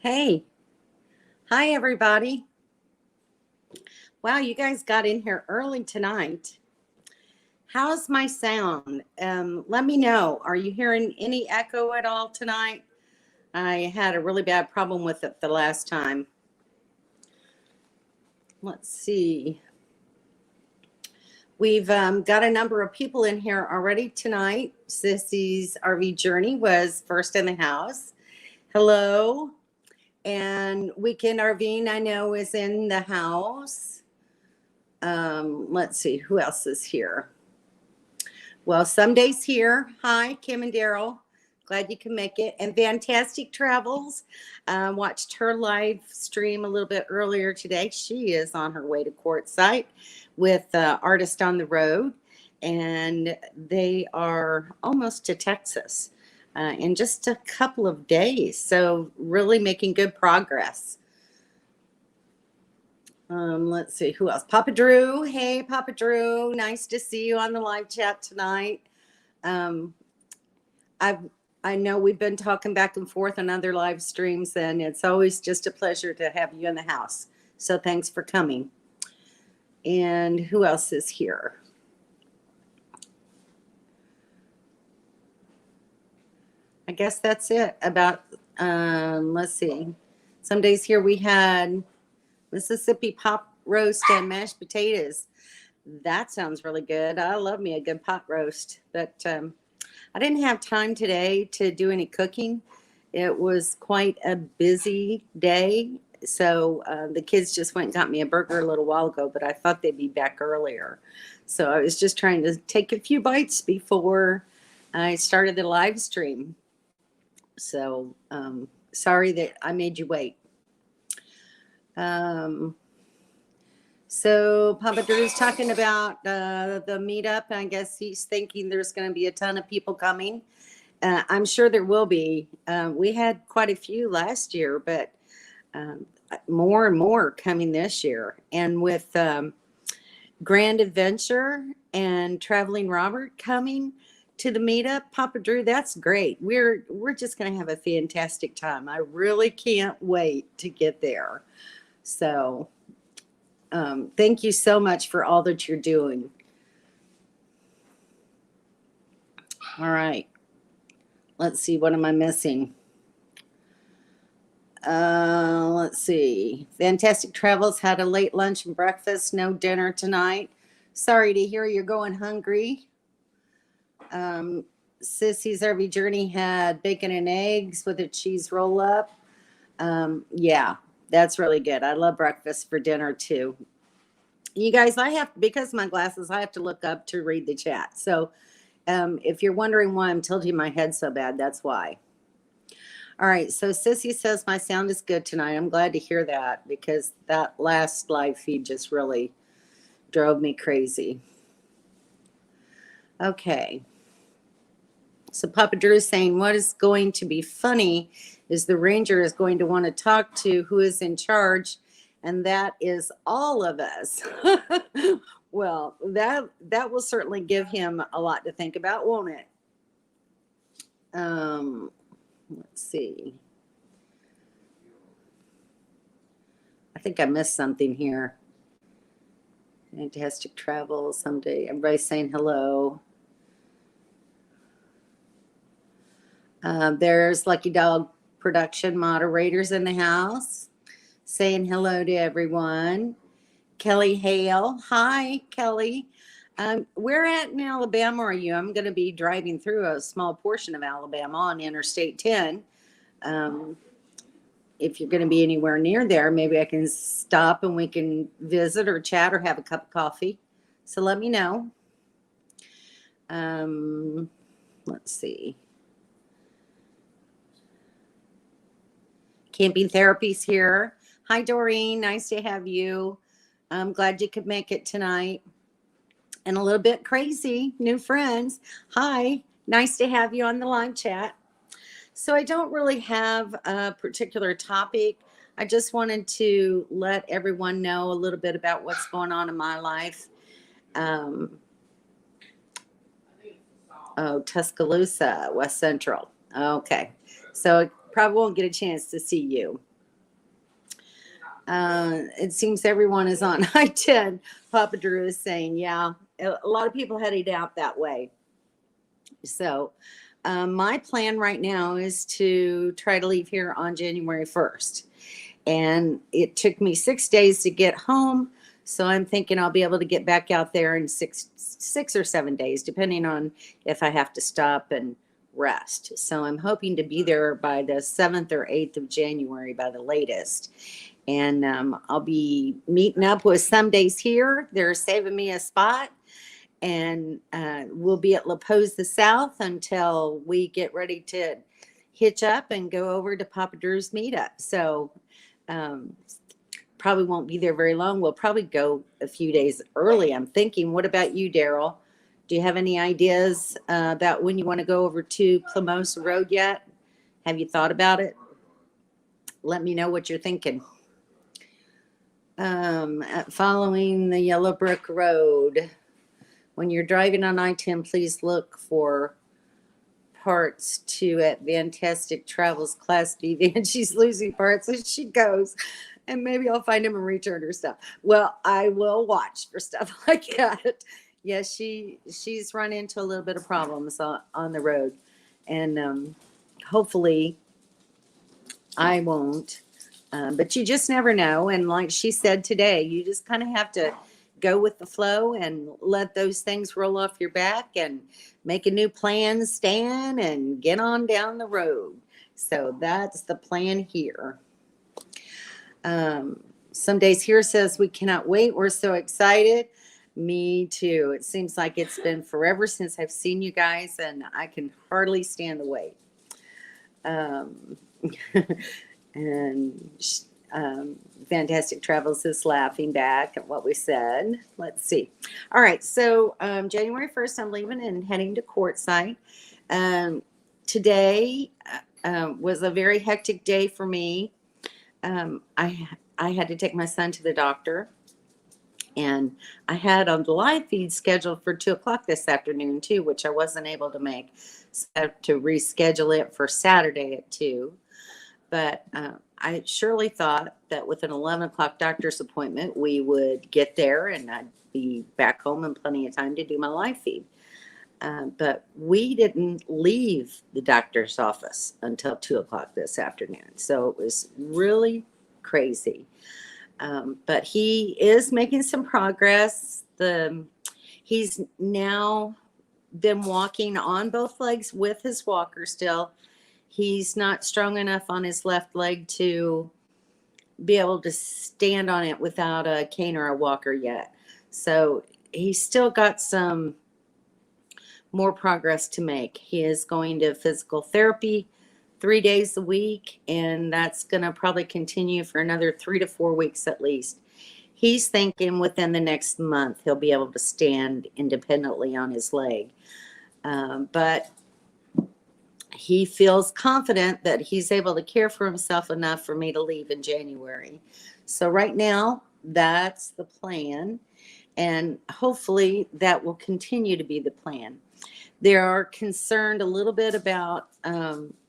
Hey, hi everybody. Wow, you guys got in here early tonight. How's my sound? Let me know. Are you hearing any echo at all tonight? I had a really bad problem with it the last time. Let's see. We've got a number of people in here already tonight. Sissy's RV Journey was first in the house. Hello. And Weekend RVing, I know, is in the house. Let's see, who else is here? Well, Sunday's here. Hi, Kim and Daryl. Glad you can make it. And Fantastic Travels. Watched her live stream a little bit earlier today. She is on her way to Quartzsite with Artist on the Road. And they are almost to Texas in just a couple of days. So really making good progress. Let's see who else. Papa Drew. Hey, Papa Drew. Nice to see you on the live chat tonight. Um, I know we've been talking back and forth on other live streams, and it's always just a pleasure to have you in the house. So thanks for coming. And who else is here? I guess that's it. About let's see. Some days here we had Mississippi pop roast and mashed potatoes. That sounds really good. I love me a good pot roast, but I didn't have time today to do any cooking. It was quite a busy day. So the kids just went and got me a burger a little while ago, but I thought they'd be back earlier. So I was just trying to take a few bites before I started the live stream. So sorry that I made you wait. So Papa Drew's talking about the meetup. I guess he's thinking there's going to be a ton of people coming. I'm sure there will be. We had quite a few last year, but more and more coming this year. And with Grand Adventure and Traveling Robert coming to the meetup, Papa Drew, that's great. We're just going to have a fantastic time. I really can't wait to get there. So thank you so much for all that you're doing. All right. Let's see. What am I missing? Let's see. Fantastic Travels had a late lunch and breakfast, no dinner tonight. Sorry to hear you're going hungry. Sissy's RV Journey had bacon and eggs with a cheese roll up. Yeah, that's really good. I love breakfast for dinner too. You guys, because of my glasses, I have to look up to read the chat. So if you're wondering why I'm tilting my head so bad, that's why. All right, so Sissy says my sound is good tonight. I'm glad to hear that because that last live feed just really drove me crazy. Okay. So Papa Drew is saying what is going to be funny is the ranger is going to want to talk to who is in charge, and that is all of us. Well, that will certainly give him a lot to think about, won't it? Let's see. I think I missed something here. Fantastic travel someday. Everybody's saying hello. There's Lucky Dog production moderators in the house saying hello to everyone. Kelly Hale. Hi, Kelly. Where at in Alabama are you? I'm going to be driving through a small portion of Alabama on Interstate 10. If you're going to be anywhere near there, maybe I can stop and we can visit or chat or have a cup of coffee. So let me know. Let's see. Camping Therapy's here. Hi, Doreen. Nice to have you. I'm glad you could make it tonight. And a little bit crazy, new friends. Hi, nice to have you on the live chat. So I don't really have a particular topic. I just wanted to let everyone know a little bit about what's going on in my life. Tuscaloosa, West Central. Okay. So I probably won't get a chance to see you. It seems everyone is on I-10. Papa Drew is saying, yeah, a lot of people headed out that way. So my plan right now is to try to leave here on January 1st. And it took me 6 days to get home. So I'm thinking I'll be able to get back out there in six or 7 days, depending on if I have to stop and rest. So I'm hoping to be there by the 7th or 8th of January by the latest. And I'll be meeting up with some days here. They're saving me a spot. And we'll be at La Pose the South until we get ready to hitch up and go over to Papa Drew's meetup. So probably won't be there very long. We'll probably go a few days early, I'm thinking. What about you, Daryl? Do you have any ideas about when you want to go over to Plamosa Road yet? Have you thought about it? Let me know what you're thinking. Following the Yellow Brick Road. When you're driving on I-10, please look for parts 2 at Fantastic Travels Class B van. She's losing parts as she goes, and maybe I'll find them and return her stuff. Well, I will watch for stuff like that. Yes, she's run into a little bit of problems on the road, and hopefully I won't. But you just never know. And like she said today, you just kind of have to go with the flow and let those things roll off your back and make a new plan, Stan, and get on down the road. So that's the plan here. Some days here says we cannot wait. We're so excited. Me too. It seems like it's been forever since I've seen you guys, and I can hardly stand the wait. And Fantastic Travels is laughing back at what we said. Let's see. All right. So January 1st, I'm leaving and heading to QUARTZSITE. Today was a very hectic day for me. I had to take my son to the doctor. And I had on the live feed scheduled for 2 o'clock this afternoon, too, which I wasn't able to make. So I have to reschedule it for Saturday at 2. But I surely thought that with an 11 o'clock doctor's appointment, we would get there and I'd be back home in plenty of time to do my live feed. But we didn't leave the doctor's office until 2 o'clock this afternoon. So it was really crazy. But he is making some progress. He's now been walking on both legs with his walker still. He's not strong enough on his left leg to be able to stand on it without a cane or a walker yet. So he's still got some more progress to make. He is going to physical therapy 3 days a week, and that's going to probably continue for another 3 to 4 weeks at least. He's thinking within the next month he'll be able to stand independently on his leg. But he feels confident that he's able to care for himself enough for me to leave in January. So right now, that's the plan. And hopefully that will continue to be the plan. They are concerned a little bit about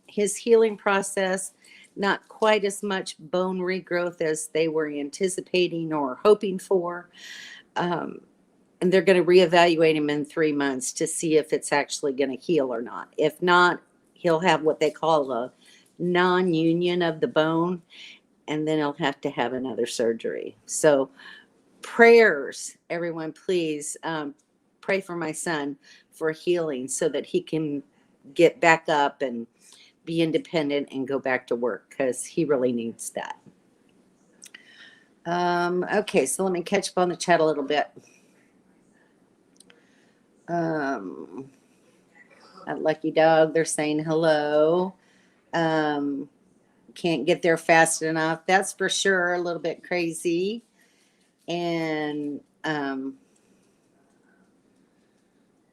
his healing process, not quite as much bone regrowth as they were anticipating or hoping for. And they're going to reevaluate him in 3 months to see if it's actually going to heal or not. If not, he'll have what they call a non-union of the bone, and then he'll have to have another surgery. So prayers, everyone, please pray for my son for healing so that he can get back up and be independent and go back to work, because he really needs that. Okay, so let me catch up on the chat a little bit. At Lucky Dog, they're saying hello. Can't get there fast enough. That's for sure. A little bit crazy. And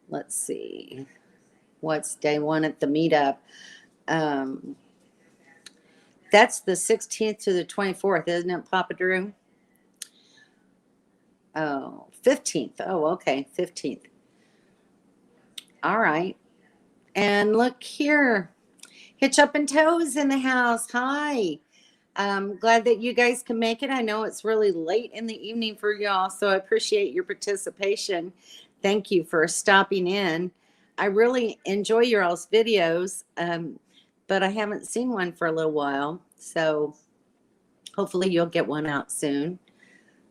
let's see. What's day 1 at the meetup? That's the 16th to the 24th, isn't it, Papa Drew? Oh, 15th. Oh, okay, 15th. All right. And look here, Hitch Up and Toes in the house. Hi. I'm glad that you guys can make it. I know it's really late in the evening for y'all, so I appreciate your participation. Thank you for stopping in. I really enjoy your all's videos, but I haven't seen one for a little while, so hopefully you'll get one out soon.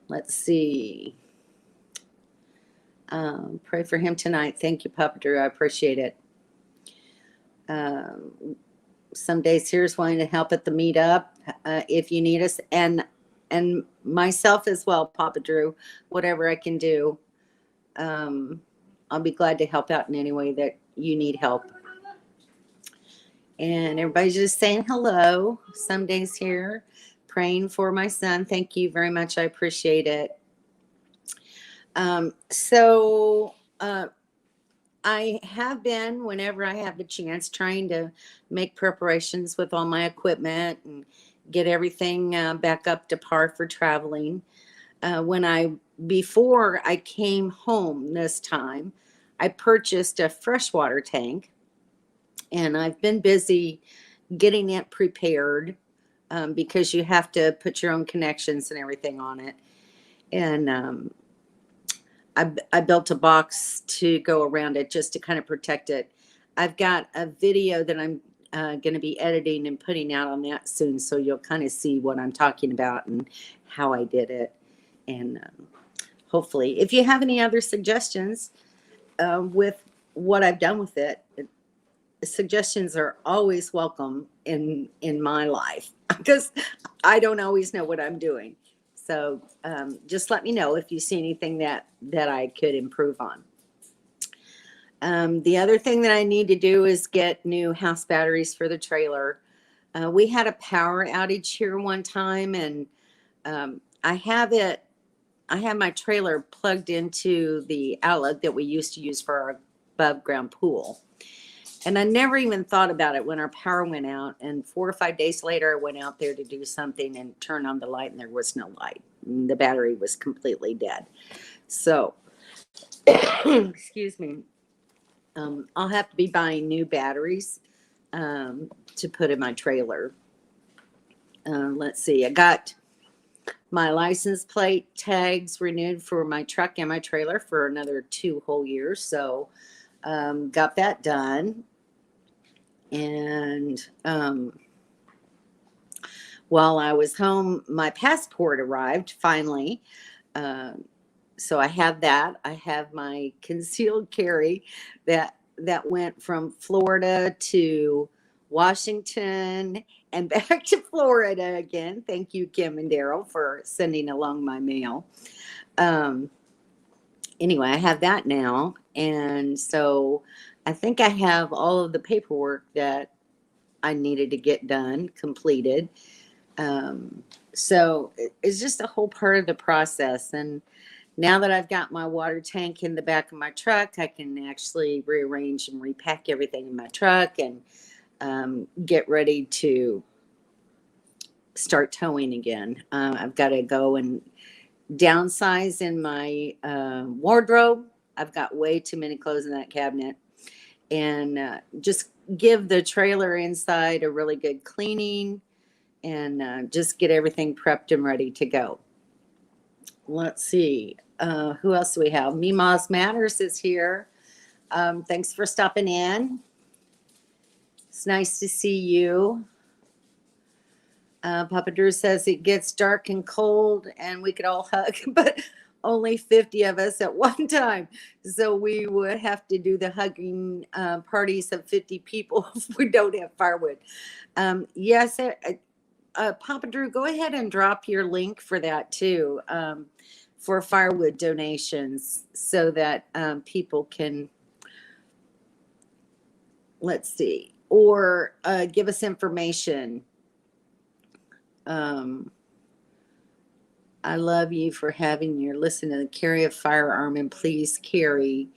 Let's see. Pray for him tonight. Thank you, Papa Drew. I appreciate it. Some days here's wanting to help at the meetup if you need us, and myself as well, Papa Drew. Whatever I can do, I'll be glad to help out in any way that you need help. And everybody's just saying hello. Some days here, praying for my son. Thank you very much. I appreciate it. I have been, whenever I have the chance, trying to make preparations with all my equipment and get everything back up to par for traveling. Before I came home this time, I purchased a freshwater tank, and I've been busy getting it prepared because you have to put your own connections and everything on it. And I built a box to go around it just to kind of protect it. I've got a video that I'm going to be editing and putting out on that soon, so you'll kind of see what I'm talking about and how I did it. And hopefully, if you have any other suggestions with what I've done with it, suggestions are always welcome in my life because I don't always know what I'm doing. So just let me know if you see anything that I could improve on. The other thing that I need to do is get new house batteries for the trailer. We had a power outage here one time, and I have my trailer plugged into the outlet that we used to use for our above ground pool. And I never even thought about it when our power went out. And 4 or 5 days later, I went out there to do something and turn on the light, and there was no light. The battery was completely dead. So, excuse me. I'll have to be buying new batteries to put in my trailer. Let's see. I got my license plate tags renewed for my truck and my trailer for another 2 whole years. So, got that done. And while I was home, my passport arrived finally. So I have that. I have my concealed carry that went from Florida to Washington and back to Florida again. Thank you, Kim and Daryl, for sending along my mail. Anyway, I have that now. And so I think I have all of the paperwork that I needed to get done, completed. So it's just a whole part of the process. And now that I've got my water tank in the back of my truck, I can actually rearrange and repack everything in my truck and get ready to start towing again. I've got to go and downsize in my wardrobe. I've got way too many clothes in that cabinet. And just give the trailer inside a really good cleaning and just get everything prepped and ready to go. Let's see. Who else do we have? Mima's Matters is here. Thanks for stopping in. It's nice to see you. Papa Drew says it gets dark and cold and we could all hug, but only 50 of us at one time. So we would have to do the hugging parties of 50 people if we don't have firewood. Yes, Papa Drew, go ahead and drop your link for that too, for firewood donations so that people can, let's see, or give us information. I love you for having your listen to the carry a firearm, and please carry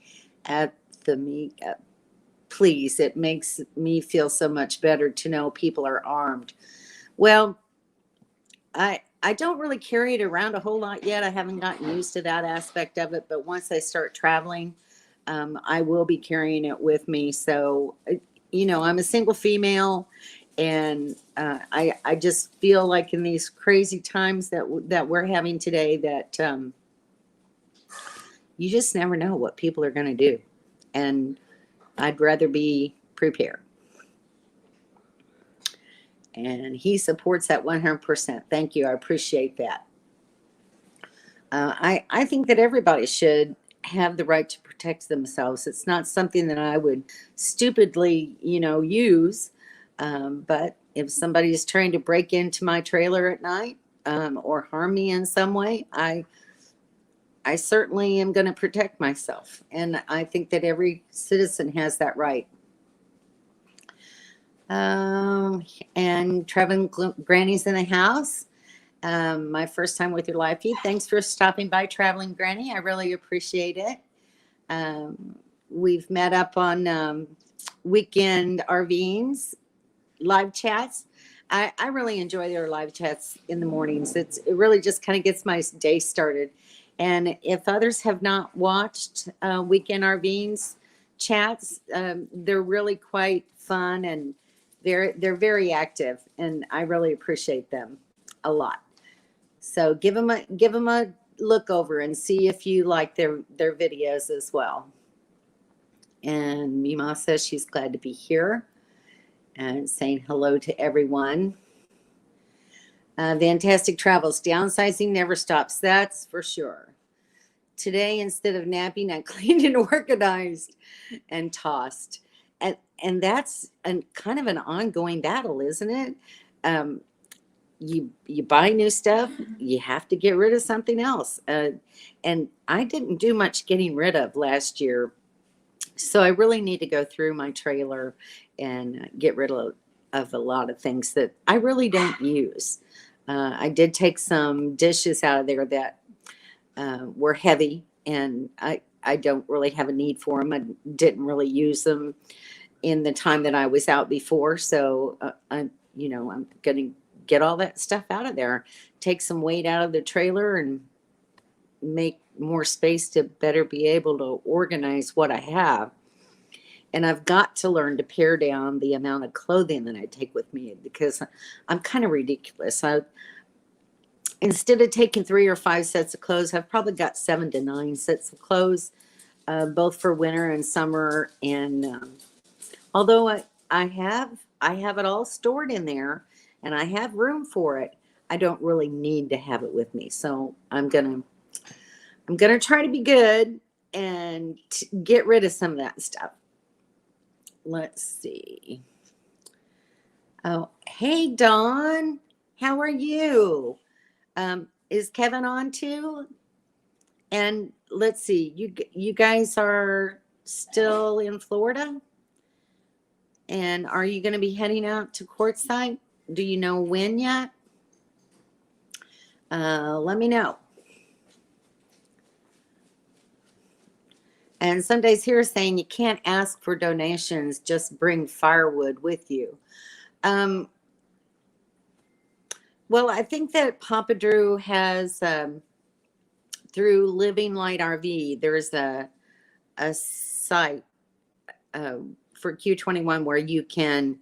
at the meetup. Please, it makes me feel so much better to know people are armed. Well, I don't really carry it around a whole lot yet. I haven't gotten used to that aspect of it, but once I start traveling, I will be carrying it with me. So, you know, I'm a single female, And I just feel like in these crazy times that we're having today, that you just never know what people are going to do. And I'd rather be prepared. And he supports that 100%. Thank you. I appreciate that. I think that everybody should have the right to protect themselves. It's not something that I would stupidly, use. But if somebody is trying to break into my trailer at night, or harm me in some way, I certainly am going to protect myself. And I think that every citizen has that right. And traveling Granny's in the house. My first time with your live feed. Thanks for stopping by, Traveling Granny. I really appreciate it. We've met up on weekend RVings, live chats. I really enjoy their live chats in the mornings. It really just kind of gets my day started. And if others have not watched weekend RVings chats, they're really quite fun, and they're very active, and I really appreciate them a lot. So give them a look over and see if you like their videos as well. And Mima says she's glad to be here and saying hello to everyone. Fantastic travels. Downsizing never stops. That's for sure. Today, instead of napping, I cleaned and organized and tossed. And that's kind of an ongoing battle, isn't it? You buy new stuff, you have to get rid of something else. And I didn't do much getting rid of last year. So I really need to go through my trailer and get rid of a lot of things that I really don't use. I did take some dishes out of there that were heavy, and I don't really have a need for them. I didn't really use them in the time that I was out before. So I'm going to get all that stuff out of there, take some weight out of the trailer, and make more space to better be able to organize what I have. And I've got to learn to pare down the amount of clothing that I take with me, because I'm kind of ridiculous. Instead of taking 3 or 5 sets of clothes, I've probably got 7 to 9 sets of clothes, both for winter and summer. And although I have it all stored in there and I have room for it, I don't really need to have it with me. So I'm gonna try to be good and get rid of some of that stuff. Let's see. Oh, hey, Dawn. How are you? Is Kevin on too? And let's see, you guys are still in Florida? And are you going to be heading out to QUARTZSITE? Do you know when yet? Let me know. And some days here saying you can't ask for donations, just bring firewood with you. Well, I think that Papa Drew has, through Living Light RV, there's a site for Q21 where you can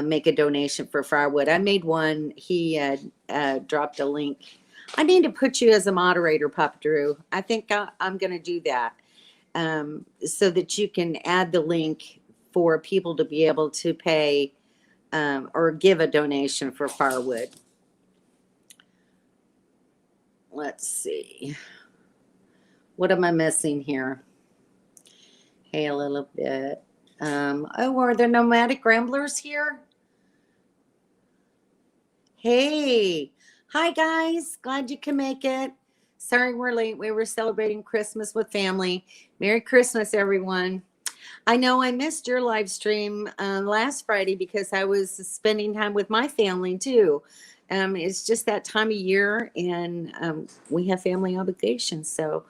make a donation for firewood. I made one. He dropped a link. I need to put you as a moderator, Papa Drew. I think I'm going to do that, so that you can add the link for people to be able to pay or give a donation for firewood. Let's see. What am I missing here? Hey, a little bit. Oh, are there nomadic ramblers here? Hey. Hi, guys. Glad you can make it. Sorry we're late. We were celebrating Christmas with family. Merry Christmas, everyone. I know I missed your live stream last Friday because I was spending time with my family, too. It's just that time of year, and we have family obligations. So,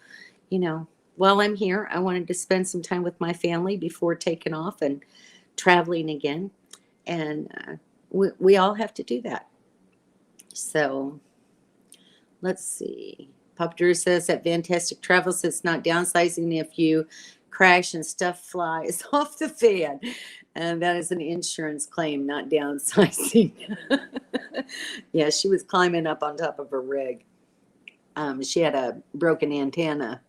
while I'm here, I wanted to spend some time with my family before taking off and traveling again. And we all have to do that. So let's see. Papa Drew says that Fantastic Travels, it's not downsizing if you crash and stuff flies off the fan. And that is an insurance claim, not downsizing. Yeah, she was climbing up on top of her rig. She had a broken antenna.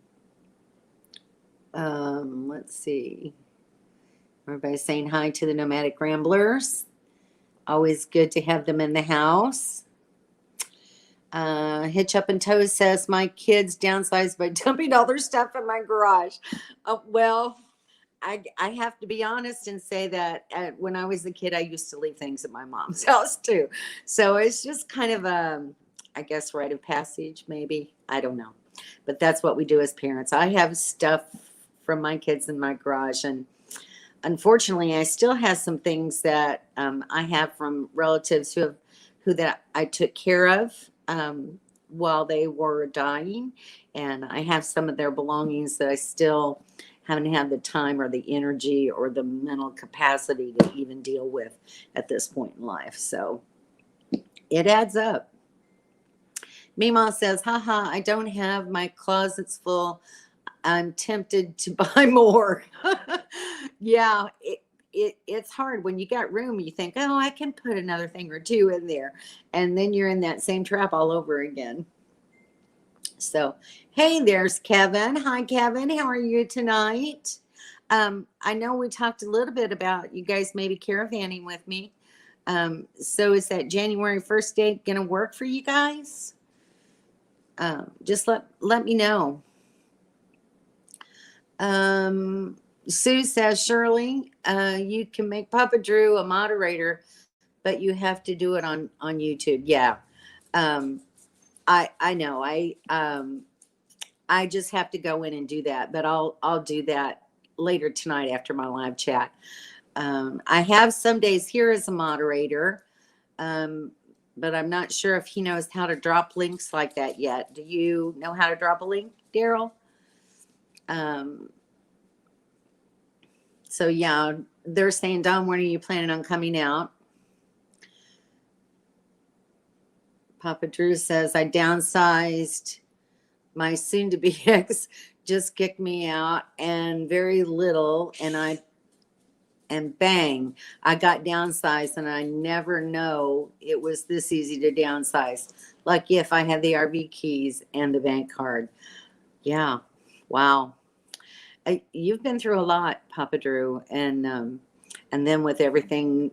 Let's see. Everybody's saying hi to the Nomadic Ramblers. Always good to have them in the house. Hitch Up and Toes says, my kids downsized by dumping all their stuff in my garage. Well, I have to be honest and say that when I was a kid, I used to leave things at my mom's house too. So it's just kind of I guess, rite of passage, maybe. I don't know. But that's what we do as parents. I have stuff from my kids in my garage, and unfortunately, I still have some things that I have from relatives who that I took care of while they were dying, and I have some of their belongings that I still haven't had the time or the energy or the mental capacity to even deal with at this point in life. So it adds up. Mima says, haha, I don't have my closets full. I'm tempted to buy more. Yeah, it's hard when you got room. You think, oh, I can put another thing or two in there. And then you're in that same trap all over again. So, hey, there's Kevin. Hi, Kevin. How are you tonight? I know we talked a little bit about you guys maybe caravanning with me. So is that January 1st date going to work for you guys? Just let me know. Sue says, Shirley, you can make Papa Drew a moderator, but you have to do it on YouTube. Yeah. I know. I just have to go in and do that, but I'll do that later tonight after my live chat. I have some days here as a moderator, but I'm not sure if he knows how to drop links like that yet. Do you know how to drop a link, Daryl? So yeah, they're saying, Don, when are you planning on coming out? Papa Drew says, I downsized. My soon-to-be ex just kicked me out and very little, and bang, I got downsized, and I never know it was this easy to downsize. Lucky if I had the RV keys and the bank card. Yeah, wow. You've been through a lot, Papa Drew, and then with everything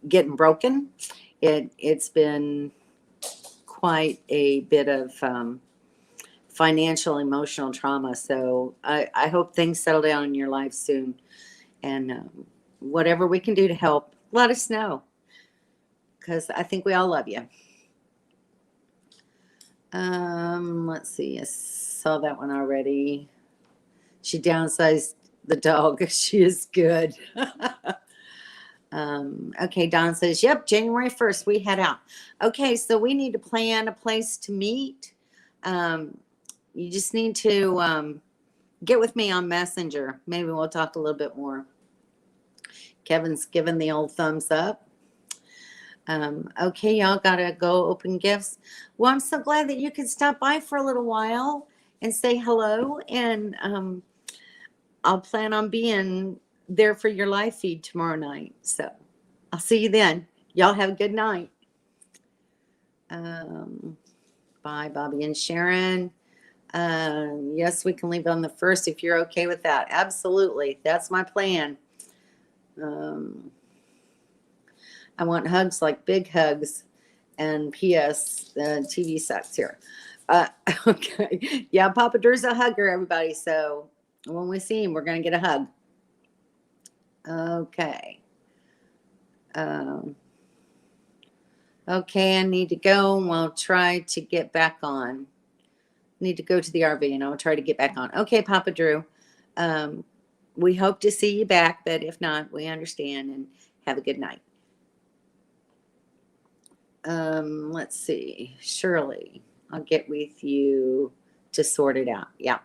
getting broken, it's been quite a bit of financial, emotional trauma. So I hope things settle down in your life soon, and whatever we can do to help, let us know, because I think we all love you. Let's see. I saw that one already. She downsized the dog. She is good. Okay, Don says, yep, January 1st, we head out. Okay, so we need to plan a place to meet. You just need to get with me on Messenger. Maybe we'll talk a little bit more. Kevin's giving the old thumbs up. Okay, y'all got to go open gifts. Well, I'm so glad that you could stop by for a little while and say hello. And I'll plan on being there for your live feed tomorrow night. So I'll see you then. Y'all have a good night. Bye, Bobby and Sharon. Yes, we can leave on the 1st if you're okay with that. Absolutely. That's my plan. I want hugs, like big hugs. And P.S. The TV sucks here. Okay. Yeah, Papa Drew's a hugger, everybody. So when we see him, we're going to get a hug. Okay. Okay, I need to go, and we'll try to get back on. Need to go to the RV, and I'll try to get back on. Okay, Papa Drew. We hope to see you back, but if not, we understand, and have a good night. Let's see. Shirley, I'll get with you to sort it out. Yeah.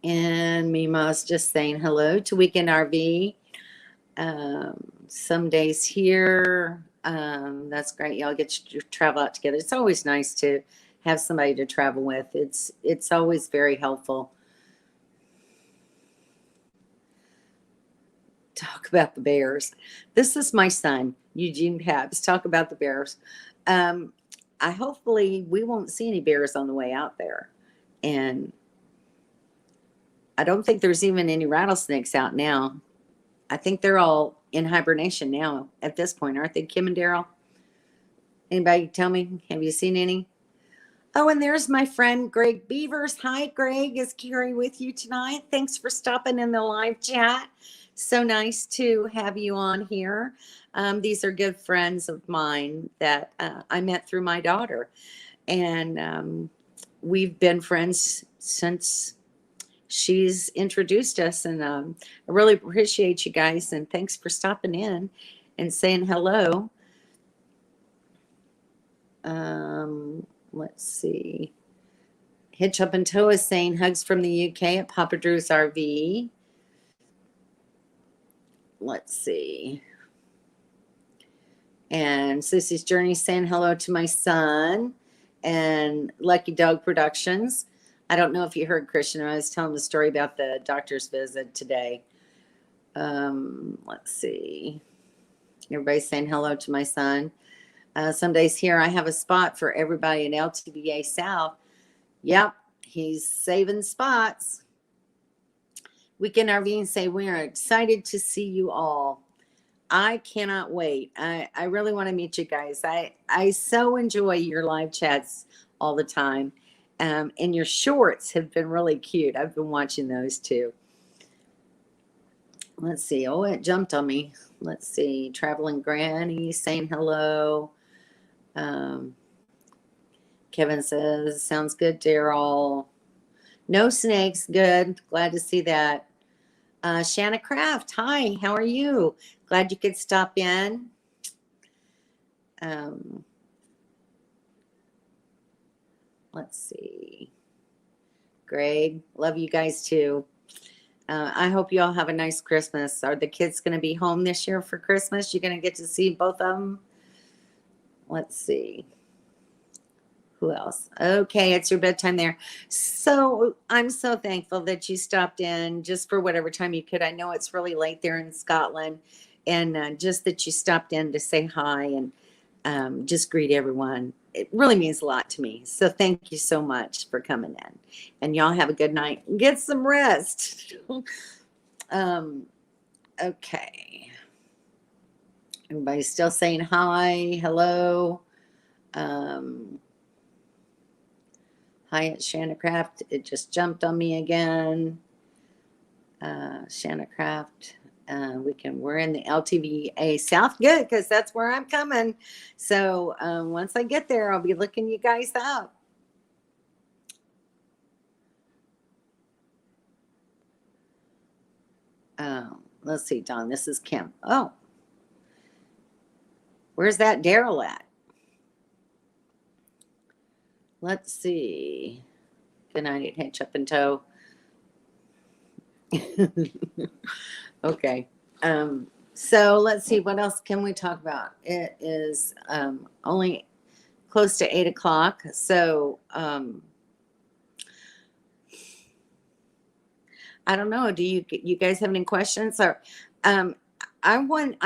And Mima's just saying hello to Weekend RV. Some days here. That's great. Y'all get to travel out together. It's always nice to have somebody to travel with. It's always very helpful. talk about the Bears. This is my son, Eugene Pabs. Talk about the Bears. I hopefully we won't see any bears on the way out there. And I don't think there's even any rattlesnakes out now. I think they're all in hibernation now at this point, aren't they, Kim and Daryl? Anybody tell me? Have you seen any? Oh, and there's my friend Greg Beavers. Hi, Greg. Is Carrie with you tonight? Thanks for stopping in the live chat. So nice to have you on here. These are good friends of mine that I met through my daughter. And we've been friends since she's introduced us. And I really appreciate you guys. And thanks for stopping in and saying hello. Let's see. Hitch Up and Toe is saying hugs from the UK at Papa Drew's RV. Let's see. And Sissy's Journey saying hello to my son and Lucky Dog Productions. I don't know if you heard Christian. I was telling the story about the doctor's visit today. Let's see. Everybody's saying hello to my son. Some days here, I have a spot for everybody in LTBA South. Yep, he's saving spots. Weekend RV say we are excited to see you all. I cannot wait. I really want to meet you guys. I so enjoy your live chats all the time. And your shorts have been really cute. I've been watching those too. Let's see. Oh, it jumped on me. Let's see. Traveling Granny saying hello. Kevin says, sounds good, Daryl. No snakes. Good. Glad to see that. Shanna Craft. Hi. How are you? Glad you could stop in. Let's see. Greg, love you guys too. I hope you all have a nice Christmas. Are the kids going to be home this year for Christmas? You're going to get to see both of them? Let's see. Who else? Okay, it's your bedtime there. So I'm so thankful that you stopped in just for whatever time you could. I know it's really late there in Scotland. And just that you stopped in to say hi and just greet everyone. It really means a lot to me. So thank you so much for coming in. And y'all have a good night. Get some rest. Okay. Everybody's still saying hi, hello. Hi, it's Shanna Craft. It just jumped on me again. Shanna Craft. We're in the LTVA South. Good, because that's where I'm coming. So once I get there, I'll be looking you guys up. Let's see, Don. This is Kim. Oh, where's that Daryl at? Let's see. Good night, Hitch Up and Toe. Okay. So let's see, what else can we talk about? It is only close to 8 o'clock. So I don't know. Do you guys have any questions? Or I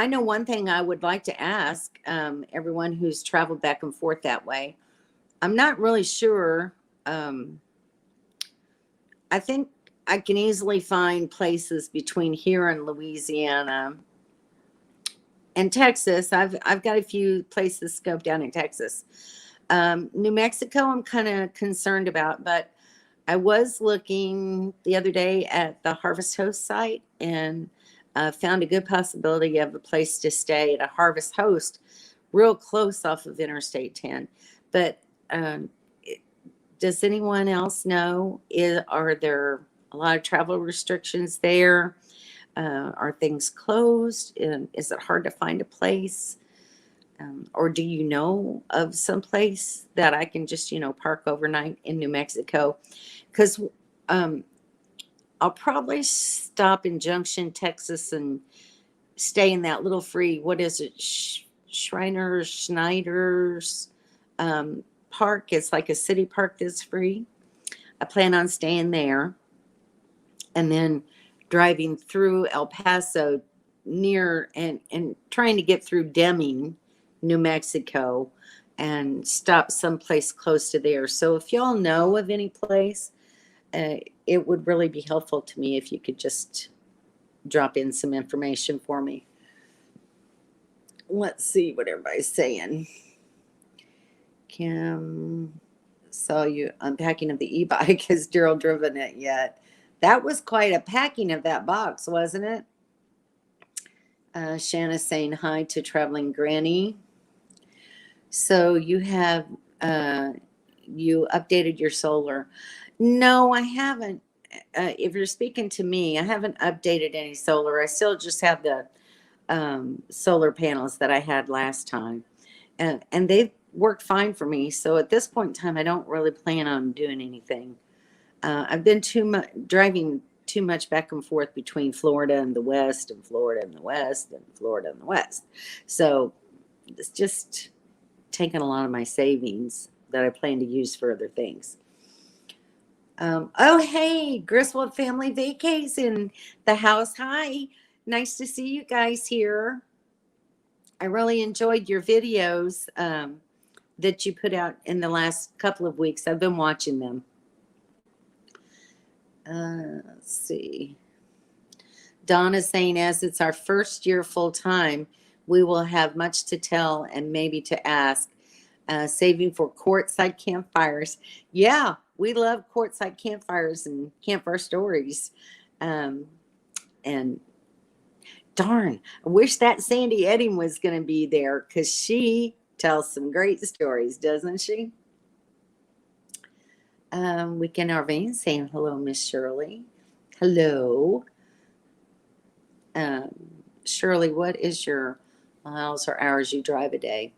know one thing I would like to ask everyone who's traveled back and forth that way. I'm not really sure. I think I can easily find places between here and Louisiana and Texas. I've got a few places scoped down in Texas. New Mexico, I'm kind of concerned about, but I was looking the other day at the Harvest Host site and found a good possibility of a place to stay at a Harvest Host real close off of Interstate 10. But does anyone else know, are there a lot of travel restrictions there? Are things closed? Is it hard to find a place? Or do you know of some place that I can just, park overnight in New Mexico? Because I'll probably stop in Junction, Texas and stay in that little free, what is it, Schneider's park. It's like a city park that's free. I plan on staying there and then driving through El Paso near and trying to get through Deming, New Mexico, and stop someplace close to there. So if y'all know of any place, it would really be helpful to me if you could just drop in some information for me. Let's see what everybody's saying. Kim, saw you unpacking of the e-bike. Has Daryl driven it yet? That was quite a packing of that box, wasn't it? Shanna's saying hi to traveling granny. So you have you updated your solar? No, I haven't. If you're speaking to me, I haven't updated any solar. I still just have the solar panels that I had last time, and they've worked fine for me. So at this point in time, I don't really plan on doing anything. I've been driving too much back and forth between Florida and the West, and Florida and the West, and Florida and the West. So it's just taken a lot of my savings that I plan to use for other things. Oh, hey, Griswold Family Vacays in the house. Hi, nice to see you guys here. I really enjoyed your videos that you put out in the last couple of weeks. I've been watching them. Let's see. Donna's saying, as it's our first year full time, we will have much to tell and maybe to ask. Saving for QUARTZSITE campfires. Yeah, we love QUARTZSITE campfires and campfire stories. And darn, I wish that Sandy Edding was going to be there, because she tells some great stories, doesn't she? Weekend Arvine saying hello, Miss Shirley. Hello. Shirley, what is your miles or hours you drive a day?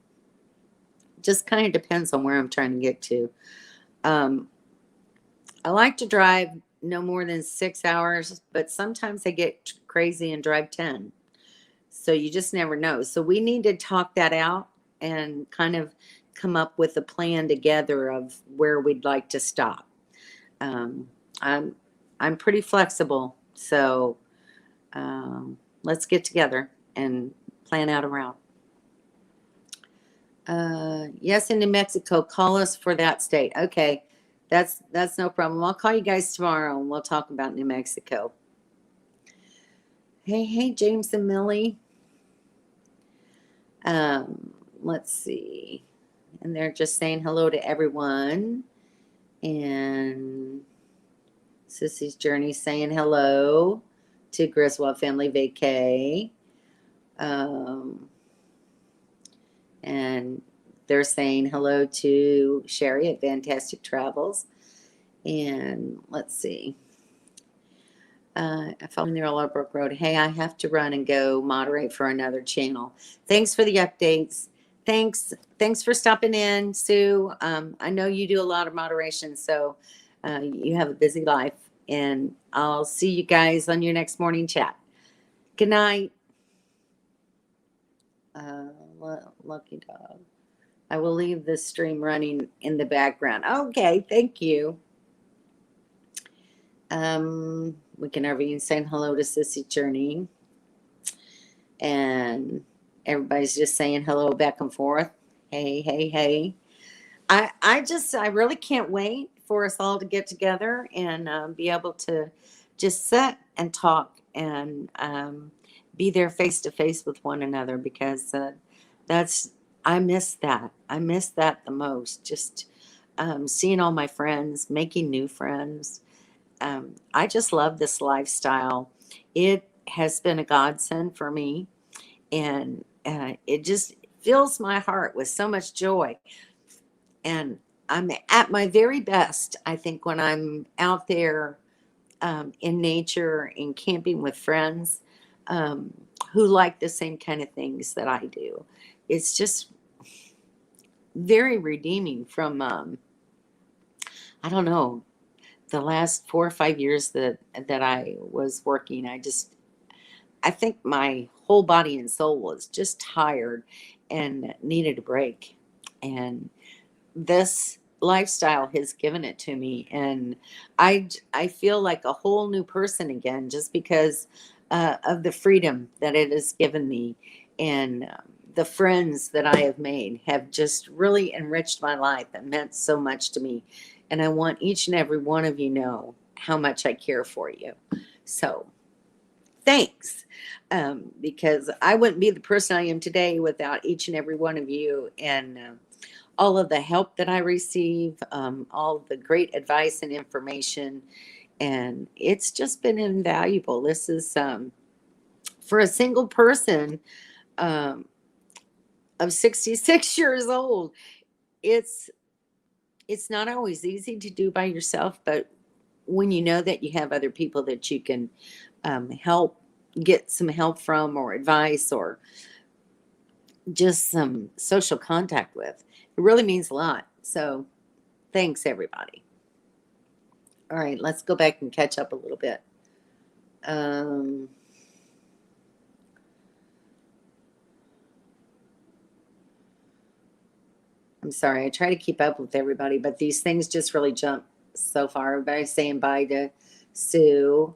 Just kind of depends on where I'm trying to get to. I like to drive no more than 6 hours, but sometimes I get crazy and drive 10. So you just never know. So we need to talk that out and kind of come up with a plan together of where we'd like to stop. I'm pretty flexible, so let's get together and plan out a route. Yes, in New Mexico. Call us for that state. Okay, that's no problem. I'll call you guys tomorrow and we'll talk about New Mexico. Hey, James and Millie. Let's see. And they're just saying hello to everyone. And Sissy's Journey saying hello to Griswold Family Vacay. And they're saying hello to Sherry at Fantastic Travels. And let's see. I found near Larbrook Road. Hey, I have to run and go moderate for another channel. Thanks for the updates. Thanks for stopping in, Sue. I know you do a lot of moderation, so you have a busy life. And I'll see you guys on your next morning chat. Good night. Lucky dog. I will leave this stream running in the background. Okay, thank you. We can intervene saying hello to Sissy Journey. And everybody's just saying hello back and forth. Hey. I really can't wait for us all to get together and be able to just sit and talk and be there face to face with one another, because I miss that. I miss that the most. Just seeing all my friends, making new friends. I just love this lifestyle. It has been a godsend for me, and it just fills my heart with so much joy. And I'm at my very best, I think, when I'm out there in nature and camping with friends who like the same kind of things that I do. It's just very redeeming from, I don't know, the last 4 or 5 years that I was working. I think my whole body and soul was just tired and needed a break. And this lifestyle has given it to me. And I feel like a whole new person again, just because of the freedom that it has given me, and the friends that I have made have just really enriched my life and meant so much to me. And I want each and every one of you know how much I care for you. So thanks, because I wouldn't be the person I am today without each and every one of you, and all of the help that I receive, all the great advice and information. And it's just been invaluable. This is for a single person um, of 66 years old. It's it's not always easy to do by yourself, but when you know that you have other people that you can help, get some help from, or advice, or just some social contact with, it really means a lot. So thanks, everybody. All right, let's go back and catch up a little bit. Um, I'm sorry, I try to keep up with everybody, but these things just really jump so far. Everybody's saying bye to Sue.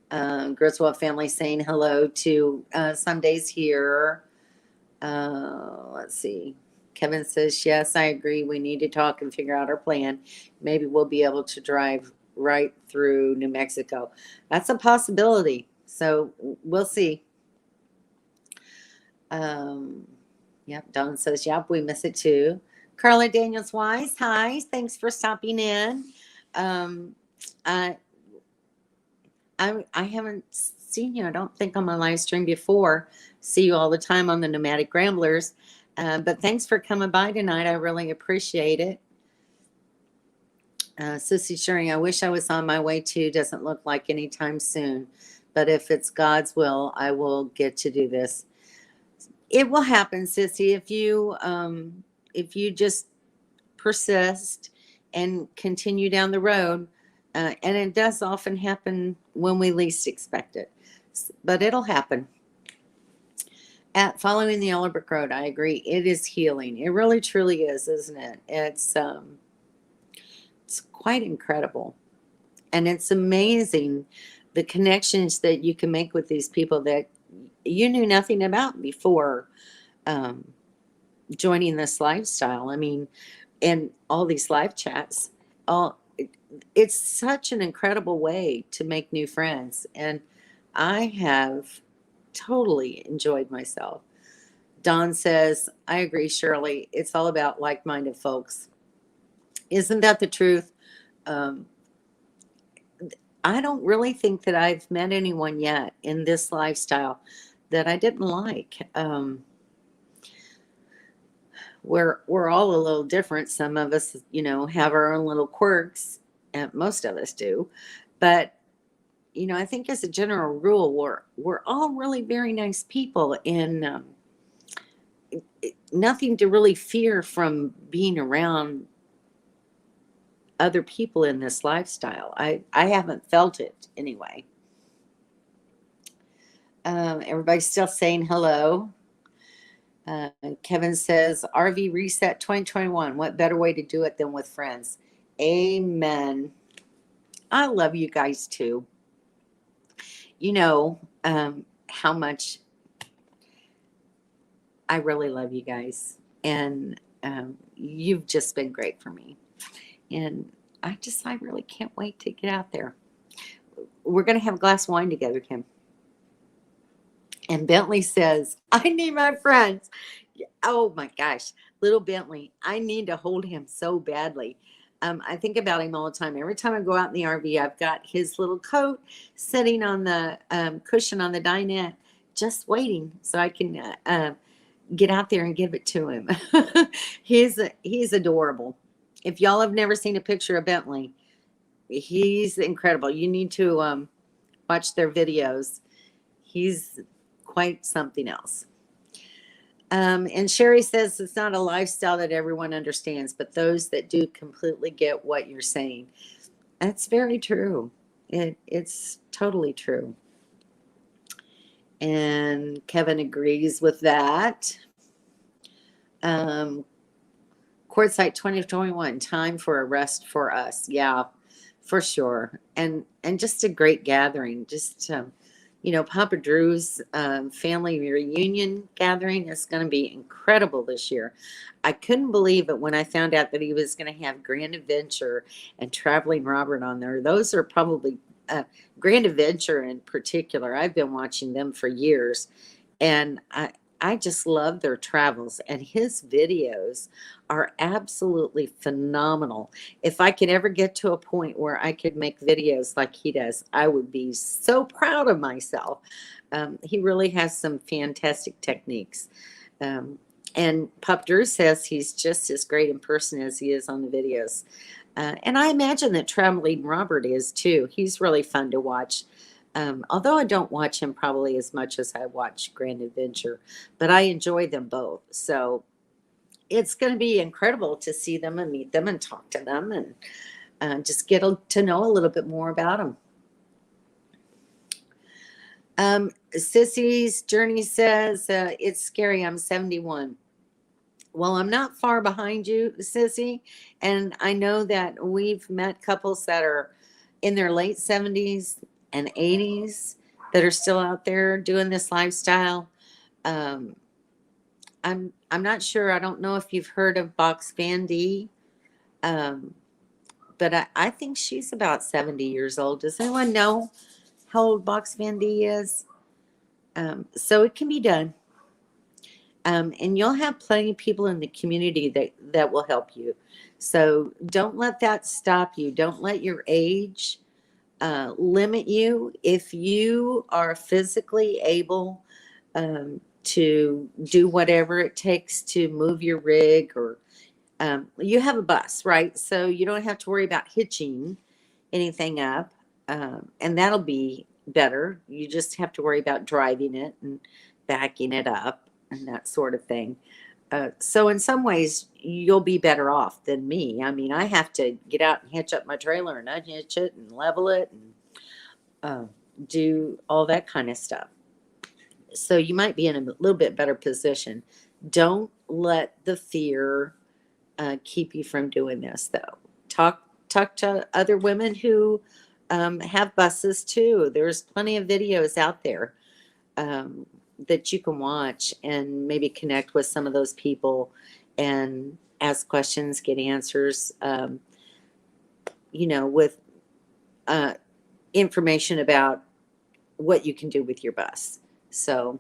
Griswold family saying hello to some days here. Let's see. Kevin says, yes, I agree. We need to talk and figure out our plan. Maybe we'll be able to drive right through New Mexico. That's a possibility. So we'll see. Yep. Dawn says, yep, we miss it too. Carla Daniels Wise, hi. Thanks for stopping in. I haven't seen you, I don't think, on my live stream before. See you all the time on the Nomadic Ramblers. But thanks for coming by tonight. I really appreciate it. Sissy Shearing, I wish I was on my way too. Doesn't look like anytime soon. But if it's God's will, I will get to do this. It will happen, Sissy, if you just persist and continue down the road. And it does often happen when we least expect it, but it'll happen. At following the Yellow Brick Road, I agree. It is healing. It really, truly is, isn't it? It's quite incredible, and it's amazing the connections that you can make with these people that you knew nothing about before joining this lifestyle. I mean, and all these live chats, it's such an incredible way to make new friends, and I have totally enjoyed myself. Don says, I agree, Shirley. It's all about like-minded folks. Isn't that the truth? I don't really think that I've met anyone yet in this lifestyle that I didn't like. We're all a little different. Some of us, have our own little quirks, and most of us do. But I think as a general rule, we're all really very nice people, and nothing to really fear from being around other people in this lifestyle. I haven't felt it anyway. Everybody's still saying hello. Kevin says, RV Reset 2021. What better way to do it than with friends? Amen. I love you guys too. You know how much I really love you guys. And you've just been great for me. And I really can't wait to get out there. We're going to have a glass of wine together, Kim. And Bentley says, I need my friends. Oh my gosh, little Bentley. I need to hold him so badly. I think about him all the time. Every time I go out in the RV, I've got his little coat sitting on the cushion on the dinette, just waiting so I can get out there and give it to him. He's adorable. If y'all have never seen a picture of Bentley, he's incredible. You need to watch their videos. He's quite something else. And Sherry says it's not a lifestyle that everyone understands, but those that do completely get what you're saying. That's very true. It's totally true. And Kevin agrees with that. QUARTZSITE 2021, time for a rest for us. Yeah, for sure. And just a great gathering. Just Papa Drew's family reunion gathering is going to be incredible this year. I couldn't believe it when I found out that he was going to have Grand Adventure and Traveling Robert on there. Those are probably Grand Adventure in particular. I've been watching them for years, and I just love their travels, and his videos are absolutely phenomenal. If I could ever get to a point where I could make videos like he does, I would be so proud of myself. He really has some fantastic techniques. Um, and Pop Drew says he's just as great in person as he is on the videos. And I imagine that Traveling Robert is too. He's really fun to watch. Although I don't watch him probably as much as I watch Grand Adventure, but I enjoy them both. So it's going to be incredible to see them and meet them and talk to them and just get to know a little bit more about them. Sissy's Journey says, it's scary. I'm 71. Well, I'm not far behind you, Sissy. And I know that we've met couples that are in their late 70s and 80s that are still out there doing this lifestyle. I'm not sure. I don't know if you've heard of Box Van D, but I think she's about 70 years old. Does anyone know how old Box Van D is? So it can be done. And you'll have plenty of people in the community that will help you. So don't let that stop you. Don't let your age limit you. If you are physically able to do whatever it takes to move your rig, or you have a bus, right? So you don't have to worry about hitching anything up, and that'll be better. You just have to worry about driving it and backing it up and that sort of thing. So in some ways, you'll be better off than me. I mean, I have to get out and hitch up my trailer and unhitch it and level it and do all that kind of stuff. So you might be in a little bit better position. Don't let the fear keep you from doing this, though. Talk to other women who have buses too. There's plenty of videos out there that you can watch and maybe connect with some of those people and ask questions, get answers, with information about what you can do with your bus. So,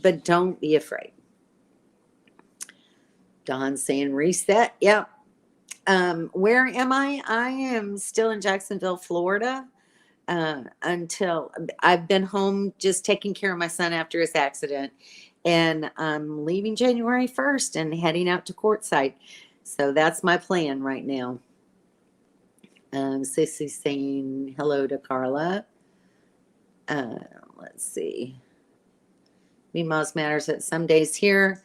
but don't be afraid. Don's saying reset. Yep. Where am I? I am still in Jacksonville, Florida. Until I've been home just taking care of my son after his accident, and I'm leaving January 1st and heading out to QUARTZSITE. So that's my plan right now. Sissy's saying hello to Carla. Let's see. Meemaws Matters at some days here.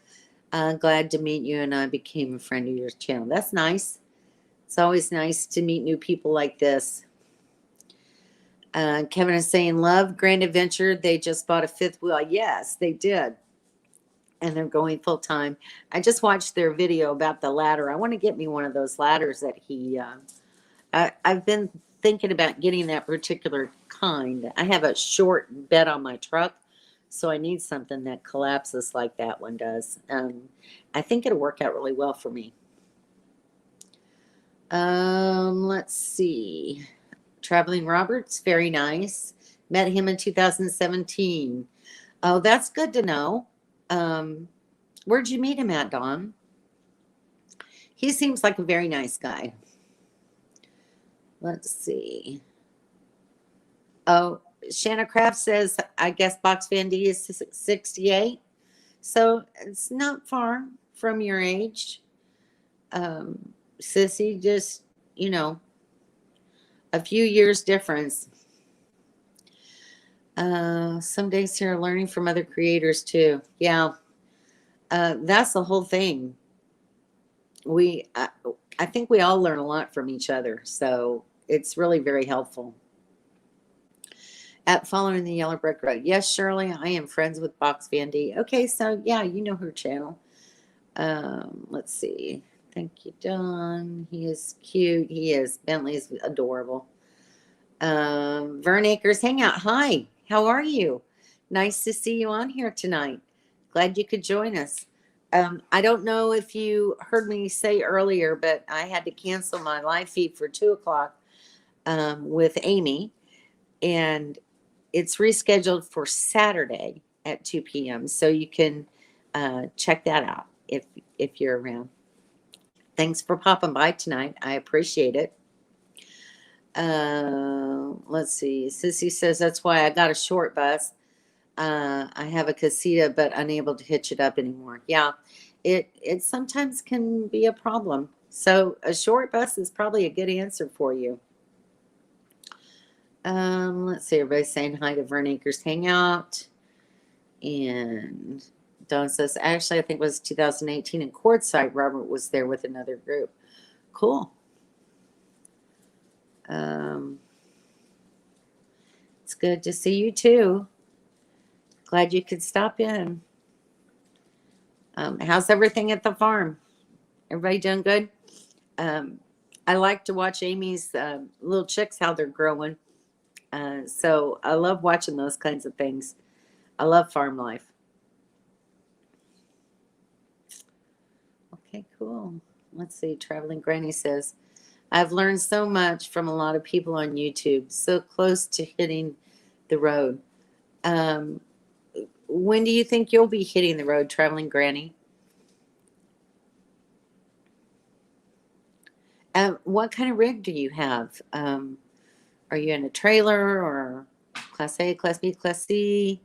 Glad to meet you, and I became a friend of your channel. That's nice. It's always nice to meet new people like this. Kevin is saying, love Grand Adventure. They just bought a fifth wheel. Yes, they did. And they're going full time. I just watched their video about the ladder. I want to get me one of those ladders that he, I've been thinking about getting that particular kind. I have a short bed on my truck, so I need something that collapses like that one does. I think it'll work out really well for me. Let's see. Traveling Roberts, very nice. Met him in 2017. Oh, that's good to know. Where'd you meet him at, Dawn? He seems like a very nice guy. Let's see. Oh, Shanna Craft says, I guess Box Van D is 68. So it's not far from your age. Sissy, just, a few years difference. Some days here are learning from other creators too. Yeah. That's the whole thing. I think we all learn a lot from each other. So it's really very helpful. At Following the Yellow Brick Road. Yes, Shirley, I am friends with Box Van D. Okay, so yeah, you know her channel. Let's see. Thank you, Don. He is cute. He is. Bentley's adorable. Vern Acres Hangout. Hi. How are you? Nice to see you on here tonight. Glad you could join us. I don't know if you heard me say earlier, but I had to cancel my live feed for 2 o'clock with Amy, and it's rescheduled for Saturday at 2 p.m. So you can check that out if you're around. Thanks for popping by tonight. I appreciate it. Let's see. Sissy says that's why I got a short bus. I have a casita, but unable to hitch it up anymore. Yeah, it sometimes can be a problem. So a short bus is probably a good answer for you. Let's see. Everybody's saying hi to Vern Acres Hangout. And Don says, actually, I think it was 2018 in QUARTZSITE. Robert was there with another group. Cool. It's good to see you too. Glad you could stop in. How's everything at the farm? Everybody doing good? I like to watch Amy's little chicks, how they're growing. So I love watching those kinds of things. I love farm life. Okay, cool. Let's see. Traveling Granny says, I've learned so much from a lot of people on YouTube. So close to hitting the road. When do you think you'll be hitting the road, Traveling Granny? What kind of rig do you have? Are you in a trailer or Class A, Class B, Class C,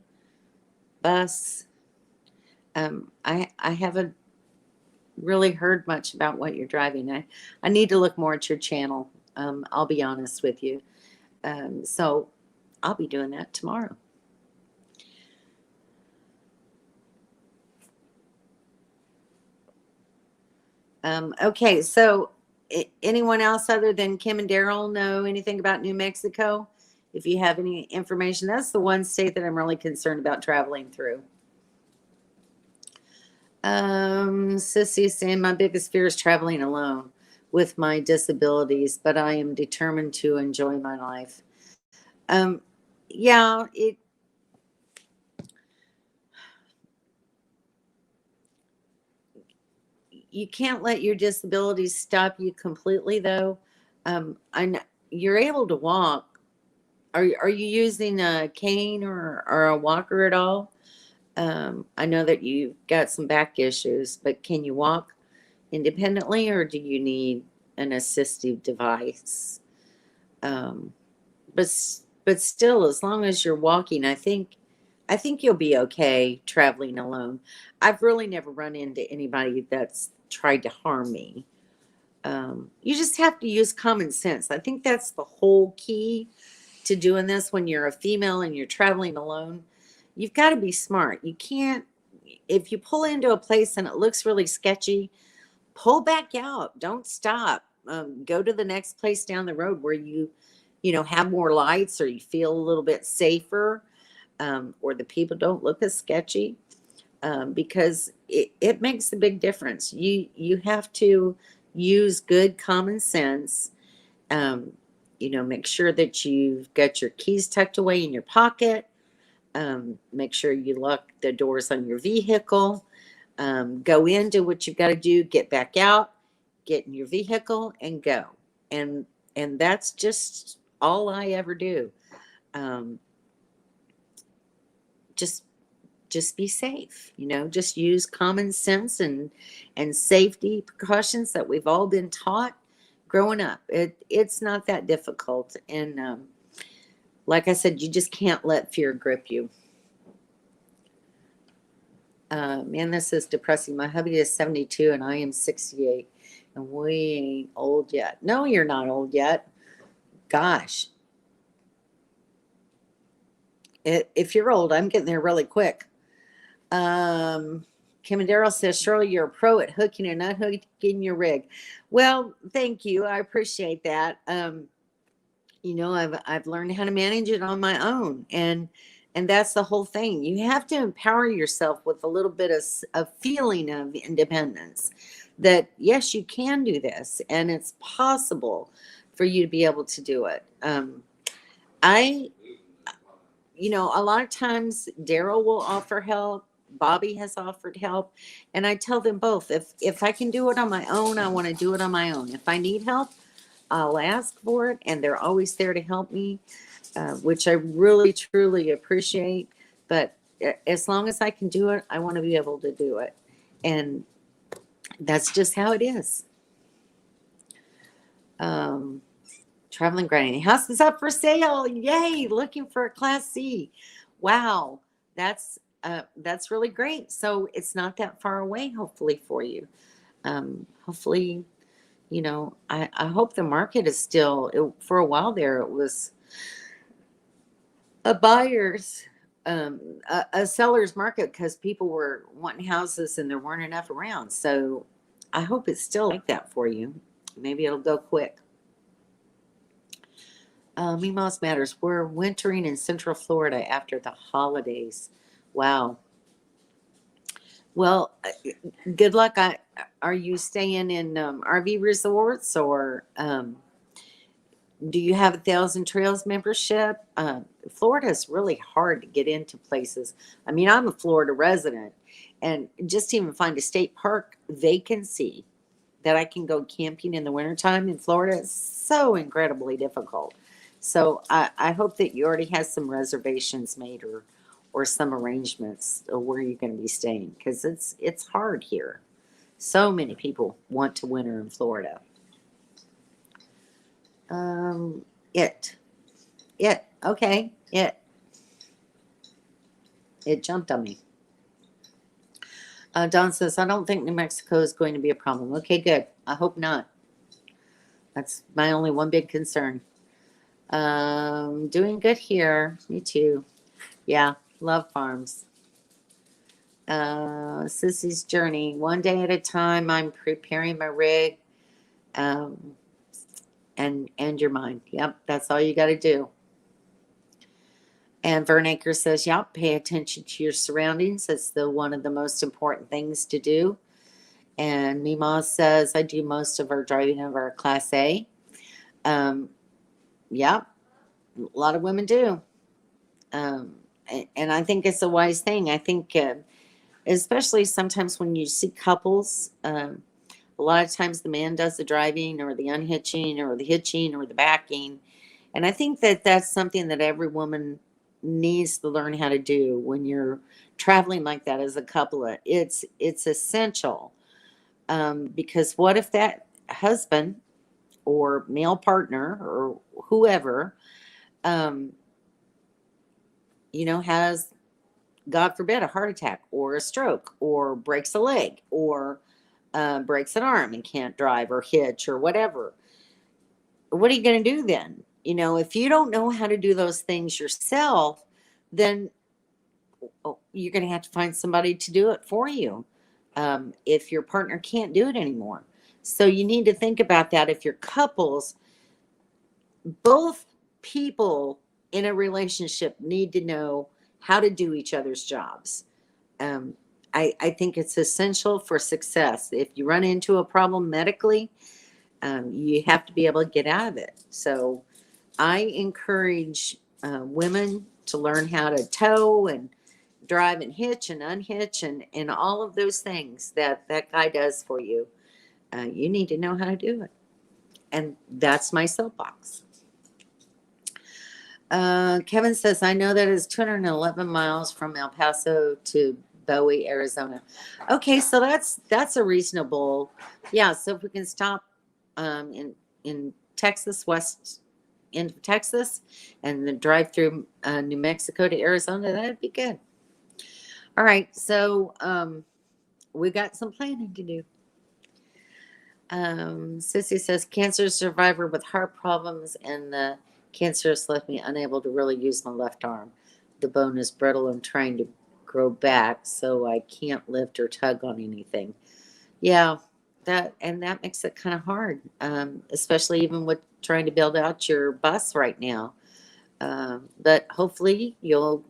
bus? I haven't really heard much about what you're driving. I need to look more at your channel. I'll be honest with you. So I'll be doing that tomorrow. Okay, so anyone else other than Kim and Daryl know anything about New Mexico? If you have any information, that's the one state that I'm really concerned about traveling through. Sissy is saying my biggest fear is traveling alone with my disabilities, but I am determined to enjoy my life. Yeah, you can't let your disabilities stop you completely, though. You're able to walk. Are you using a cane or a walker at all? I know that you've got some back issues, but can you walk independently, or do you need an assistive device? But still, as long as you're walking, I think you'll be okay traveling alone. I've really never run into anybody that's tried to harm me. You just have to use common sense. I think that's the whole key to doing this when you're a female and you're traveling alone. You've got to be smart. You can't, if you pull into a place and it looks really sketchy, pull back out. Don't stop. Go to the next place down the road where you have more lights, or you feel a little bit safer, or the people don't look as sketchy, because it makes a big difference. You have to use good common sense. Make sure that you've got your keys tucked away in your pocket. Make sure you lock the doors on your vehicle. Go in, do what you've got to do, get back out, get in your vehicle, and go. And that's just all I ever do. Just be safe. Just use common sense and safety precautions that we've all been taught growing up. It's not that difficult. And like I said, you just can't let fear grip you. Man, this is depressing. My hubby is 72 and I am 68, and we ain't old yet. No, you're not old yet. Gosh. If you're old, I'm getting there really quick. Kim and Daryl says, Shirley, you're a pro at hooking and unhooking your rig. Well, thank you. I appreciate that. I've learned how to manage it on my own, and that's the whole thing. You have to empower yourself with a little bit of feeling of independence, that yes, you can do this, and it's possible for you to be able to do it. you know, a lot of times Daryl will offer help. Bobby has offered help. And I tell them both, if I can do it on my own, I want to do it on my own. If I need help, I'll ask for it. And they're always there to help me, which I really, truly appreciate. But as long as I can do it, I want to be able to do it. And that's just how it is. Traveling Granny. House is up for sale. Yay. Looking for a Class C. Wow. That's really great. So it's not that far away, hopefully, for you. Hopefully, you know, I hope the market is still, for a while there, it was a buyer's, a seller's market because people were wanting houses and there weren't enough around. So I hope it's still like that for you. Maybe it'll go quick. Mimas Matters. We're wintering in Central Florida after the holidays. Wow. Well, good luck. Are you staying in RV resorts, or do you have 1,000 Trails membership? Florida is really hard to get into places. I mean, I'm a Florida resident, and just to even find a state park vacancy that I can go camping in the wintertime in Florida is so incredibly difficult. So I hope that you already have some reservations made, or some arrangements of where you're going to be staying, because it's hard here. So many people want to winter in Florida. It okay, it jumped on me. Don says, I don't think New Mexico is going to be a problem. Okay, good. I hope not. That's my only one big concern. Doing good here. Me too. Yeah, love farms. Sissy's journey. One day at a time, I'm preparing my rig. And your mind. Yep, that's all you got to do. And Vernaker says, yep, pay attention to your surroundings. That's one of the most important things to do. And Mima says, I do most of our driving of our Class A. Yep, a lot of women do. And I think it's a wise thing. I think, especially sometimes when you see couples, a lot of times the man does the driving or the unhitching or the hitching or the backing. And I think that that's something that every woman needs to learn how to do when you're traveling like that as a couple. It's essential, because what if that husband or male partner or whoever, has, God forbid, a heart attack or a stroke or breaks a leg or breaks an arm and can't drive or hitch or whatever. What are you going to do then? If you don't know how to do those things yourself, then you're going to have to find somebody to do it for you, if your partner can't do it anymore. So you need to think about that. If you're couples, both people in a relationship need to know how to do each other's jobs. I think it's essential for success. If you run into a problem medically, you have to be able to get out of it. So I encourage women to learn how to tow and drive and hitch and unhitch and all of those things that guy does for you. You need to know how to do it. And that's my soapbox. Kevin says, I know that is 211 miles from El Paso to Bowie, Arizona. Okay, so that's a reasonable. Yeah, so if we can stop in Texas, west into Texas, and then drive through New Mexico to Arizona, that'd be good. All right, so we got some planning to do. Sissy says, cancer survivor with heart problems, and the cancer has left me unable to really use my left arm. The bone is brittle and trying to grow back, so I can't lift or tug on anything. Yeah, that makes it kind of hard, especially even with trying to build out your bus right now. But hopefully you'll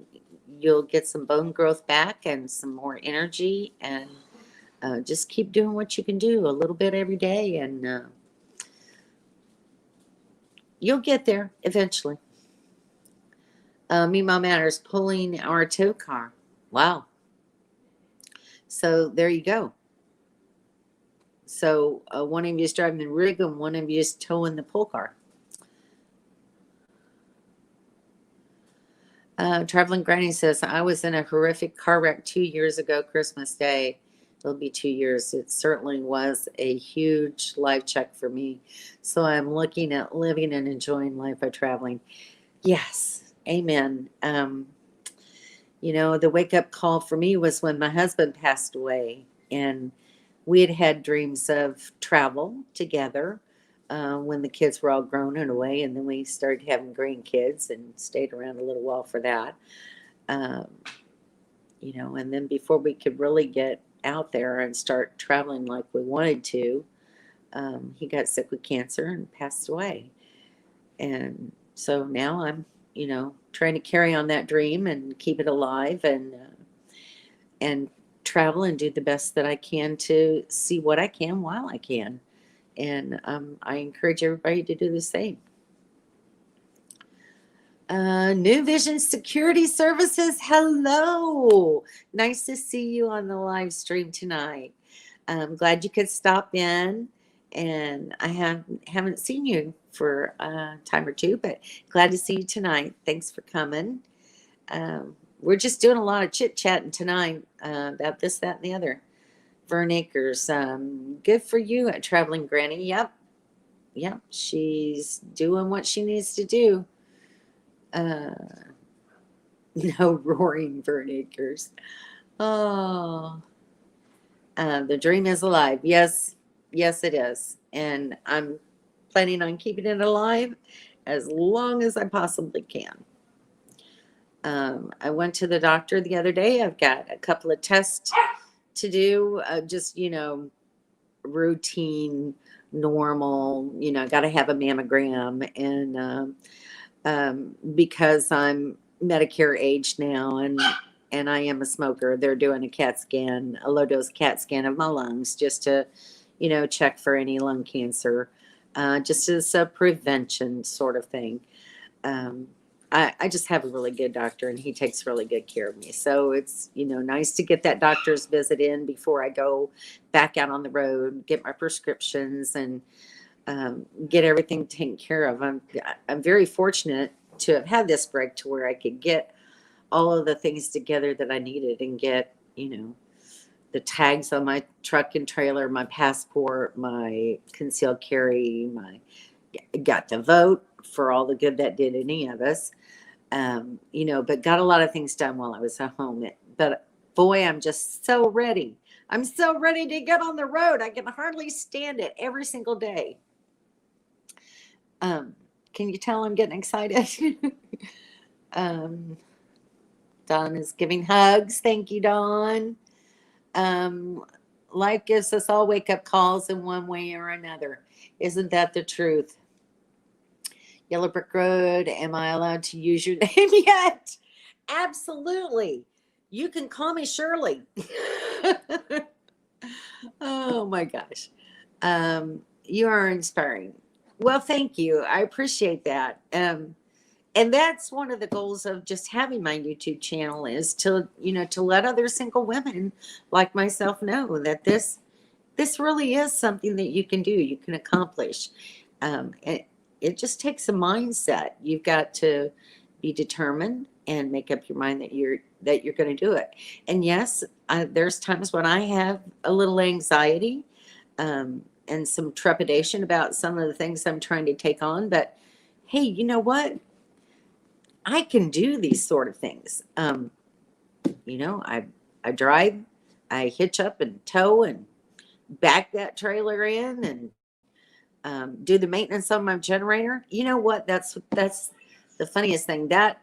get some bone growth back and some more energy, and just keep doing what you can do a little bit every day, and you'll get there eventually. Meemaw Matters pulling our tow car. Wow. So there you go. So one of you is driving the rig and one of you is towing the pull car. Traveling Granny says, I was in a horrific car wreck 2 years ago, Christmas Day. It'll be 2 years. It certainly was a huge life check for me. So I'm looking at living and enjoying life by traveling. Yes, amen. The wake up call for me was when my husband passed away, and we had had dreams of travel together when the kids were all grown and away, and then we started having grandkids and stayed around a little while for that. Um, and then before we could really get out there and start traveling like we wanted to, he got sick with cancer and passed away. And so now I'm, trying to carry on that dream and keep it alive and travel and do the best that I can to see what I can while I can. And I encourage everybody to do the same. New Vision Security Services, hello. Nice to see you on the live stream tonight. I'm glad you could stop in, and I haven't seen you for a time or two, but glad to see you tonight. Thanks for coming. We're just doing a lot of chit-chatting tonight about this, that, and the other. Vern Acres, good for you at Traveling Granny. Yep, she's doing what she needs to do. No roaring Vern Acres. Oh, the dream is alive. Yes, it is. And I'm planning on keeping it alive as long as I possibly can. I went to the doctor the other day. I've got a couple of tests to do, just, routine, normal, got to have a mammogram. And because I'm Medicare age now and I am a smoker, they're doing a low dose CAT scan of my lungs just to, check for any lung cancer, just as a prevention sort of thing. I just have a really good doctor and he takes really good care of me. So it's, nice to get that doctor's visit in before I go back out on the road, get my prescriptions and get everything taken care of. I'm very fortunate to have had this break to where I could get all of the things together that I needed and get, the tags on my truck and trailer, my passport, my concealed carry, got the vote for all the good that did any of us. But got a lot of things done while I was at home. But boy, I'm just so ready. I'm so ready to get on the road. I can hardly stand it every single day. Can you tell I'm getting excited? Dawn is giving hugs. Thank you, Dawn. Life gives us all wake-up calls in one way or another. Isn't that the truth? Yellow Brick Road, am I allowed to use your name yet? Absolutely. You can call me Shirley. Oh my gosh. You are inspiring. Well, thank you. I appreciate that. And that's one of the goals of just having my YouTube channel is to let other single women like myself know that this really is something that you can do, you can accomplish. It just takes a mindset. You've got to be determined and make up your mind that you're going to do it. And yes, there's times when I have a little anxiety and some trepidation about some of the things I'm trying to take on. But hey, you know what? I can do these sort of things. I drive, I hitch up and tow and back that trailer in and do the maintenance on my generator. You know what? That's the funniest thing. That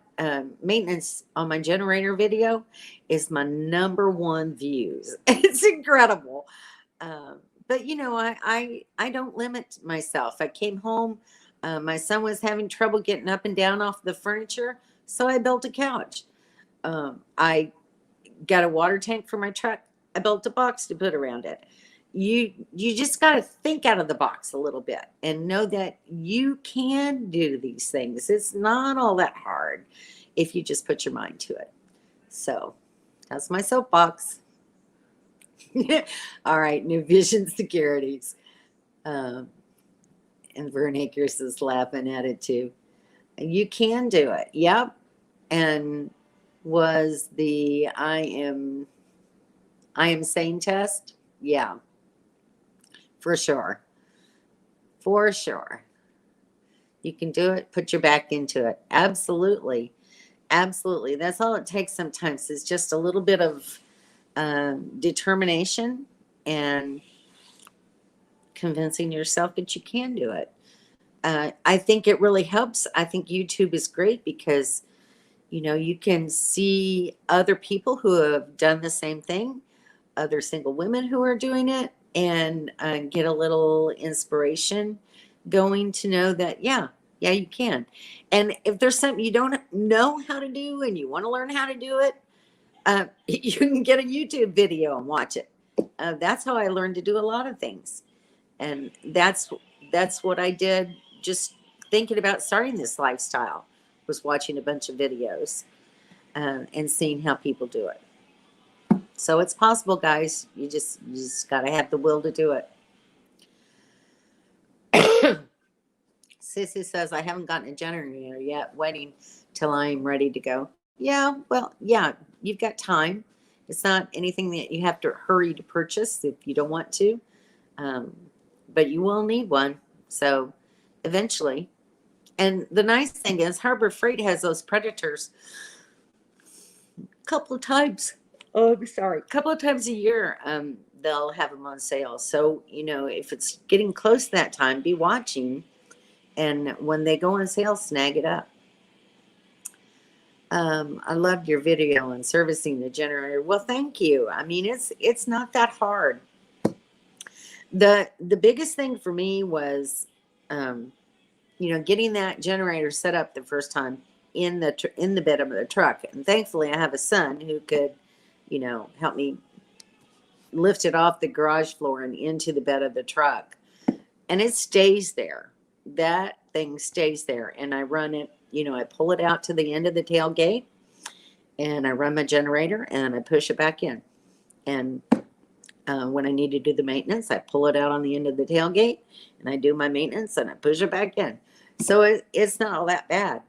maintenance on my generator video is my #1 views. It's incredible. But I don't limit myself. I came home. My son was having trouble getting up and down off the furniture, so I built a couch. I got a water tank for my truck. I built a box to put around it. You just got to think out of the box a little bit and know that you can do these things. It's not all that hard. if you just put your mind to it. So that's my soapbox. All right, New Vision Securities. And Vern Akers is laughing at it too. You can do it. Yep. And was the I am sane test? Yeah. For sure. For sure. You can do it. Put your back into it. Absolutely. Absolutely. That's all it takes sometimes is just a little bit of determination and convincing yourself that you can do it. I think it really helps. I think YouTube is great because, you know, you can see other people who have done the same thing, other single women who are doing it, and get a little inspiration going to know that, yeah, you can. And if there's something you don't know how to do and you want to learn how to do it, you can get a YouTube video and watch it. That's how I learned to do a lot of things. And that's what I did just thinking about starting this lifestyle, was watching a bunch of videos and seeing how people do it. So it's possible, guys. You just got to have the will to do it. Sissy says, I haven't gotten a generator yet, waiting till I'm ready to go. Yeah, well, yeah, you've got time. It's not anything that you have to hurry to purchase if you don't want to. But you will need one. So eventually. And the nice thing is Harbor Freight has those Predators a couple of times. Oh, I'm sorry. A couple of times a year, they'll have them on sale. So, you know, if it's getting close to that time, be watching. And when they go on sale, snag it up. I loved your video on servicing the generator. Well, thank you. I mean, it's not that hard. The biggest thing for me was, you know, getting that generator set up the first time in the bed of the truck. And thankfully, I have a son who could, you know, help me lift it off the garage floor and into the bed of the truck. And it stays there. That thing stays there. And I run it, you know, I pull it out to the end of the tailgate and I run my generator and I push it back in. And when I need to do the maintenance, I pull it out on the end of the tailgate and I do my maintenance and I push it back in. So it's not all that bad.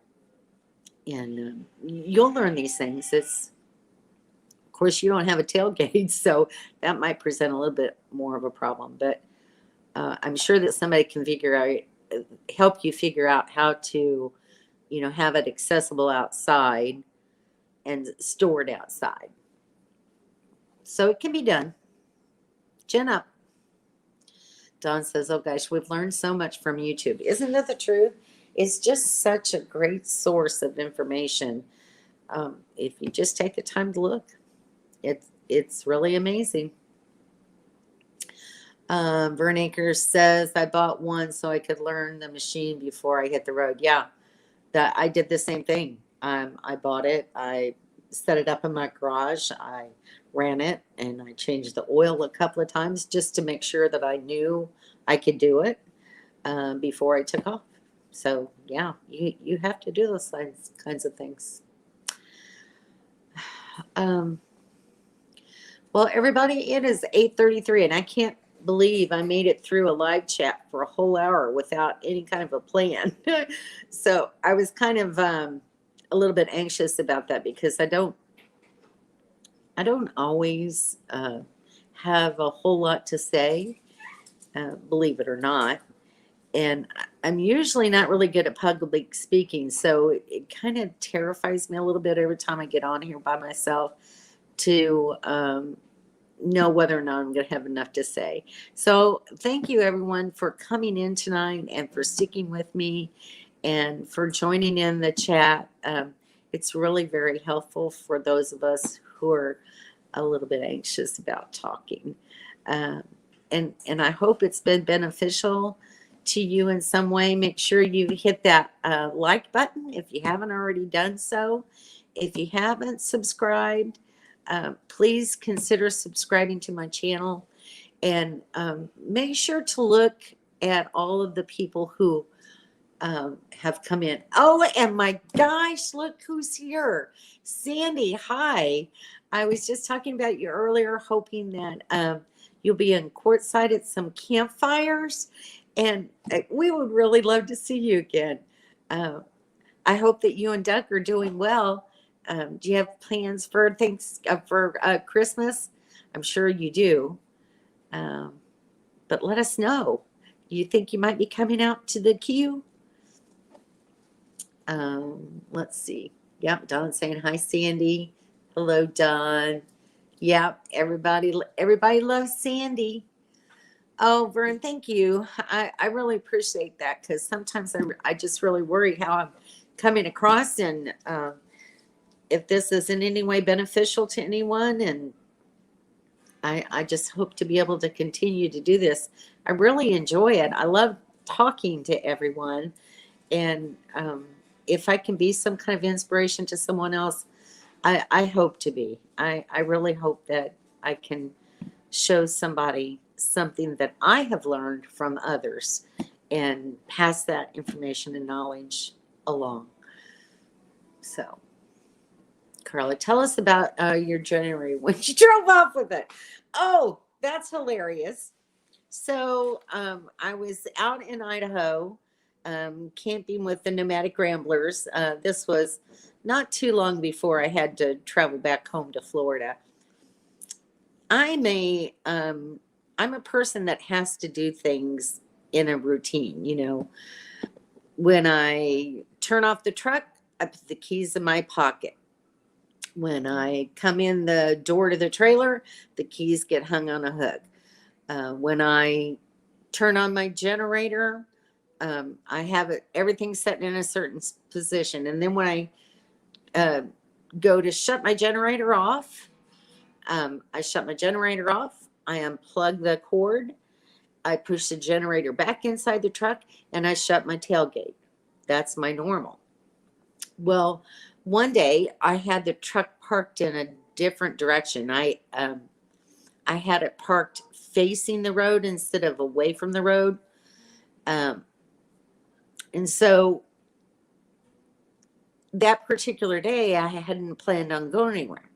And you'll learn these things. Of course, you don't have a tailgate, so that might present a little bit more of a problem. But I'm sure that somebody can help you figure out how to, you know, have it accessible outside and stored outside. So it can be done. Chin up. Dawn says, oh gosh, we've learned so much from YouTube. Isn't that the truth? It's just such a great source of information. If you just take the time to look, it's really amazing. Vern Akers says, I bought one so I could learn the machine before I hit the road. Yeah, that I did the same thing. I bought it. I set it up in my garage. I ran it and I changed the oil a couple of times just to make sure that I knew I could do it before I took off. So yeah, you have to do those kinds of things. Well, everybody, it is 8:33 and I can't believe I made it through a live chat for a whole hour without any kind of a plan. So I was kind of a little bit anxious about that because I don't always have a whole lot to say, believe it or not. And I'm usually not really good at public speaking, so it kind of terrifies me a little bit every time I get on here by myself to know whether or not I'm going to have enough to say. So thank you, everyone, for coming in tonight and for sticking with me and for joining in the chat. It's really very helpful for those of us who are a little bit anxious about talking. And I hope it's been beneficial to you in some way. Make sure you hit that like button if you haven't already done so. If you haven't subscribed, please consider subscribing to my channel, and make sure to look at all of the people who have come in. Oh, and my gosh, look who's here. Sandy, hi. I was just talking about you earlier, hoping that you'll be in Quartzsite at some campfires. And we would really love to see you again. I hope that you and Doug are doing well. Do you have plans for Christmas? I'm sure you do. But let us know. Do you think you might be coming out to the Q? Let's see. Yep, Don's saying hi, Sandy. Hello, Don. Yep, everybody loves Sandy. Oh, Vern, thank you. I really appreciate that, because sometimes I just really worry how I'm coming across, and if this is in any way beneficial to anyone. And I just hope to be able to continue to do this. I really enjoy it. I love talking to everyone. And if I can be some kind of inspiration to someone else, I hope to be. I really hope that I can show somebody something that I have learned from others and pass that information and knowledge along. So, Carla, tell us about your generator when you drove off with it. Oh, that's hilarious. So I was out in Idaho camping with the Nomadic Ramblers. This was not too long before I had to travel back home to Florida. I'm a person that has to do things in a routine. You know, when I turn off the truck, I put the keys in my pocket. When I come in the door to the trailer, the keys get hung on a hook. When I turn on my generator, I have everything set in a certain position. And then when I go to shut my generator off, I shut my generator off. I unplug the cord. I push the generator back inside the truck, and I shut my tailgate. That's my normal. Well, one day I had the truck parked in a different direction. I had it parked facing the road instead of away from the road. And so that particular day, I hadn't planned on going anywhere.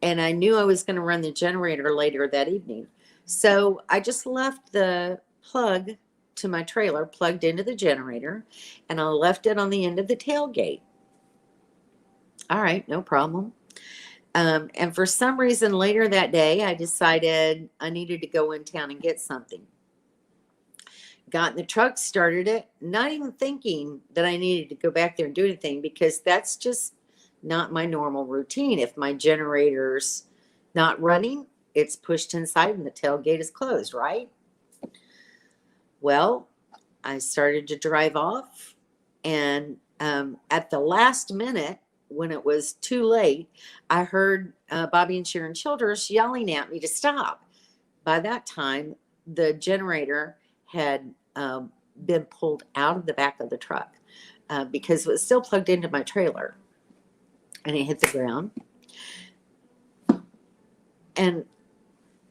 And I knew I was going to run the generator later that evening. So I just left the plug to my trailer plugged into the generator, and I left it on the end of the tailgate. All right, no problem. And for some reason later that day, I decided I needed to go in town and get something. Got in the truck, started it, not even thinking that I needed to go back there and do anything, because that's just not my normal routine. If my generator's not running, it's pushed inside and the tailgate is closed, right? Well, I started to drive off, and at the last minute, when it was too late, I heard Bobby and Sharon Childers yelling at me to stop. By that time, the generator had been pulled out of the back of the truck because it was still plugged into my trailer, and it hit the ground. And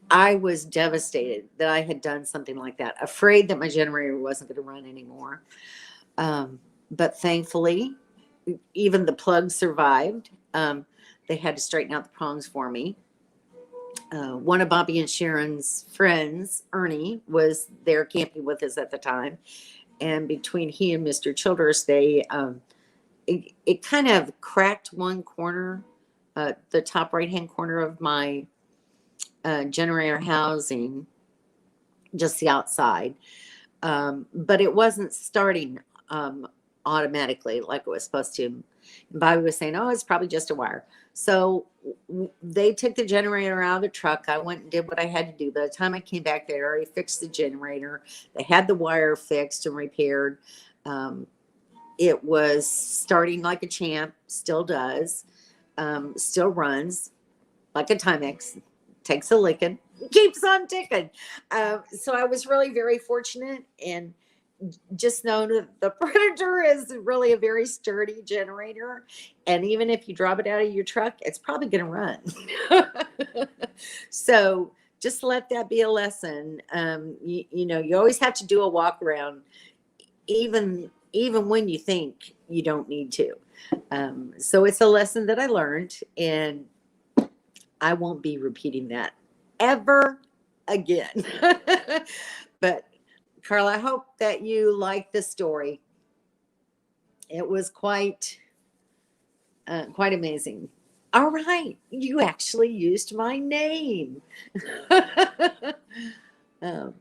I was devastated that I had done something like that, afraid that my generator wasn't going to run anymore. But thankfully, even the plug survived. They had to straighten out the prongs for me. One of Bobby and Sharon's friends, Ernie, was there camping with us at the time. And between he and Mr. Childers, it kind of cracked one corner, the top right-hand corner of my generator housing, just the outside. But it wasn't starting automatically like it was supposed to. And Bobby was saying, oh, it's probably just a wire. So they took the generator out of the truck. I went and did what I had to do. By the time I came back, they already fixed the generator. They had the wire fixed and repaired. It was starting like a champ, still does, still runs like a Timex, takes a licking, keeps on ticking. So I was really very fortunate, and just know that the Predator is really a very sturdy generator. And even if you drop it out of your truck, it's probably going to run. So just let that be a lesson. You know, you always have to do a walk around, even even when you think you don't need to. So it's a lesson that I learned, and I won't be repeating that ever again. But Carla, I hope that you like the story. It was quite amazing. All right, you actually used my name. um,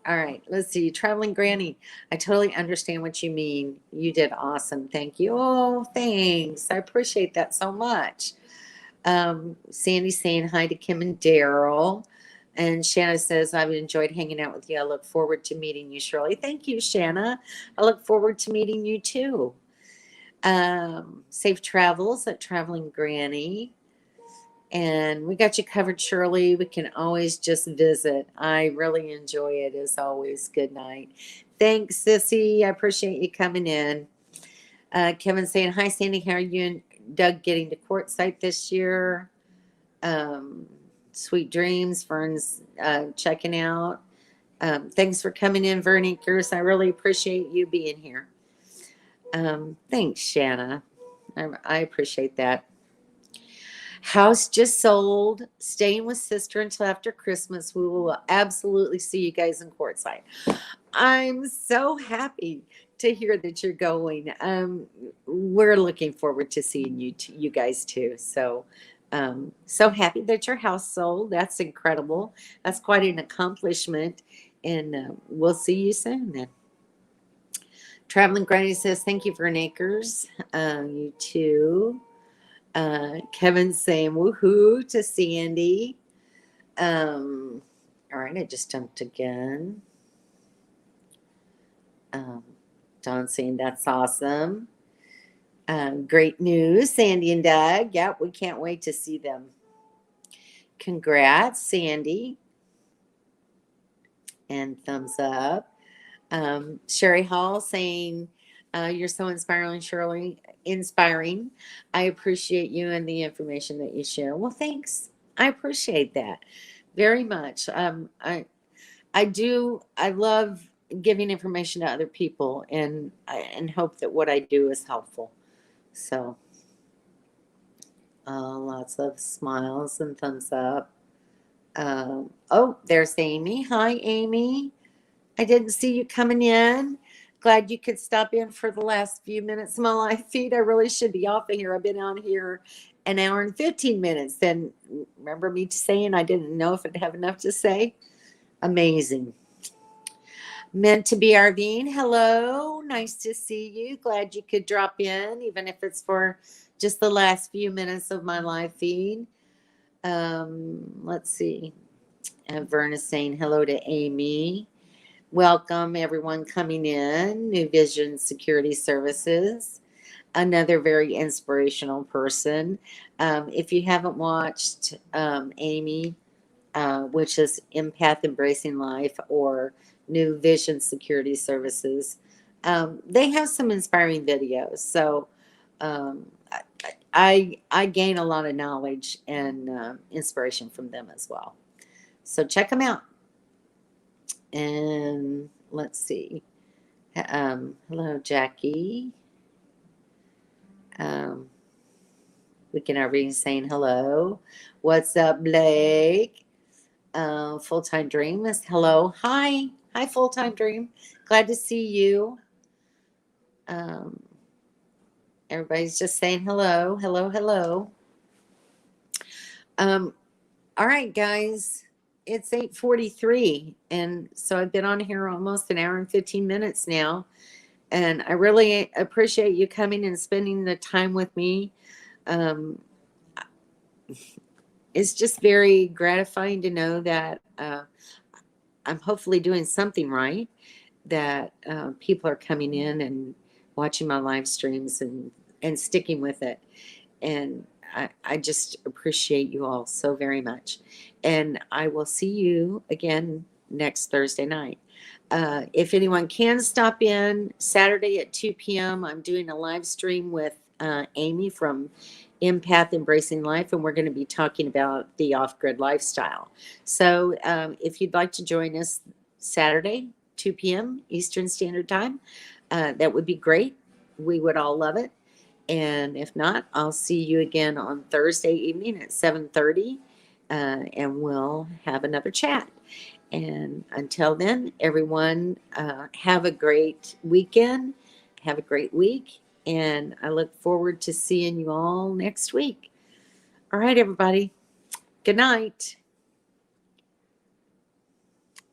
all right, let's see. Traveling Granny, I totally understand what you mean. You did awesome. Thank you. Oh, thanks. I appreciate that so much. Sandy saying hi to Kim and Daryl. And Shanna says, I've enjoyed hanging out with you. I look forward to meeting you, Shirley. Thank you, Shanna. I look forward to meeting you too. Safe travels at Traveling Granny. And we got you covered, Shirley. We can always just visit. I really enjoy it as always. Good night. Thanks, Sissy. I appreciate you coming in. Kevin saying, hi, Sandy. How are you and Doug getting to QUARTZSITE this year? Sweet dreams. Vern's checking out. Thanks for coming in, Vern Akers. I really appreciate you being here. Thanks, Shanna. I appreciate that. House just sold. Staying with sister until after Christmas. We will absolutely see you guys in QUARTZSITE. I'm so happy to hear that you're going. We're looking forward to seeing you guys too. So, so happy that your house sold. That's incredible. That's quite an accomplishment. And we'll see you soon then. Traveling Granny says, thank you, Vern Akers. You too. Kevin saying woohoo to Sandy. All right, I just jumped again. Don saying that's awesome. Great news, Sandy and Doug. Yep, we can't wait to see them. Congrats, Sandy. And thumbs up. Sherry Hall saying, you're so inspiring, Shirley. Inspiring. I appreciate you and the information that you share. Well, thanks. I appreciate that very much. I love giving information to other people, and hope that what I do is helpful. So, lots of smiles and thumbs up. Oh, there's Amy. Hi, Amy. I didn't see you coming in. Glad you could stop in for the last few minutes of my live feed. I really should be off of here. I've been on here an hour and 15 minutes. And remember me saying I didn't know if I'd have enough to say? Amazing. Meant to be RVing. Hello. Nice to see you. Glad you could drop in, even if it's for just the last few minutes of my live feed. Let's see. Vern is saying hello to Amy. Welcome, everyone coming in. New Vision Security Services, another very inspirational person. If you haven't watched Amy, which is Empath Embracing Life, or New Vision Security Services, they have some inspiring videos. So I gain a lot of knowledge and inspiration from them as well. So check them out. And let's see. Hello, Jackie. We can already saying hello. What's up, Blake? Full-time Dream is hello. Hi. Hi, Full-time Dream. Glad to see you. Everybody's just saying hello. Hello, hello. All right, guys. It's 8:43, and so I've been on here almost an hour and 15 minutes now, and I really appreciate you coming and spending the time with me. It's just very gratifying to know that I'm hopefully doing something right, that people are coming in and watching my live streams and sticking with it, and I just appreciate you all so very much. And I will see you again next Thursday night. If anyone can stop in Saturday at 2 p.m., I'm doing a live stream with Amy from Empath Embracing Life, and we're going to be talking about the off-grid lifestyle. So if you'd like to join us Saturday, 2 p.m. Eastern Standard Time, that would be great. We would all love it. And if not, I'll see you again on Thursday evening at 7:30, and we'll have another chat. And until then, everyone, have a great weekend. Have a great week. And I look forward to seeing you all next week. All right, everybody. Good night.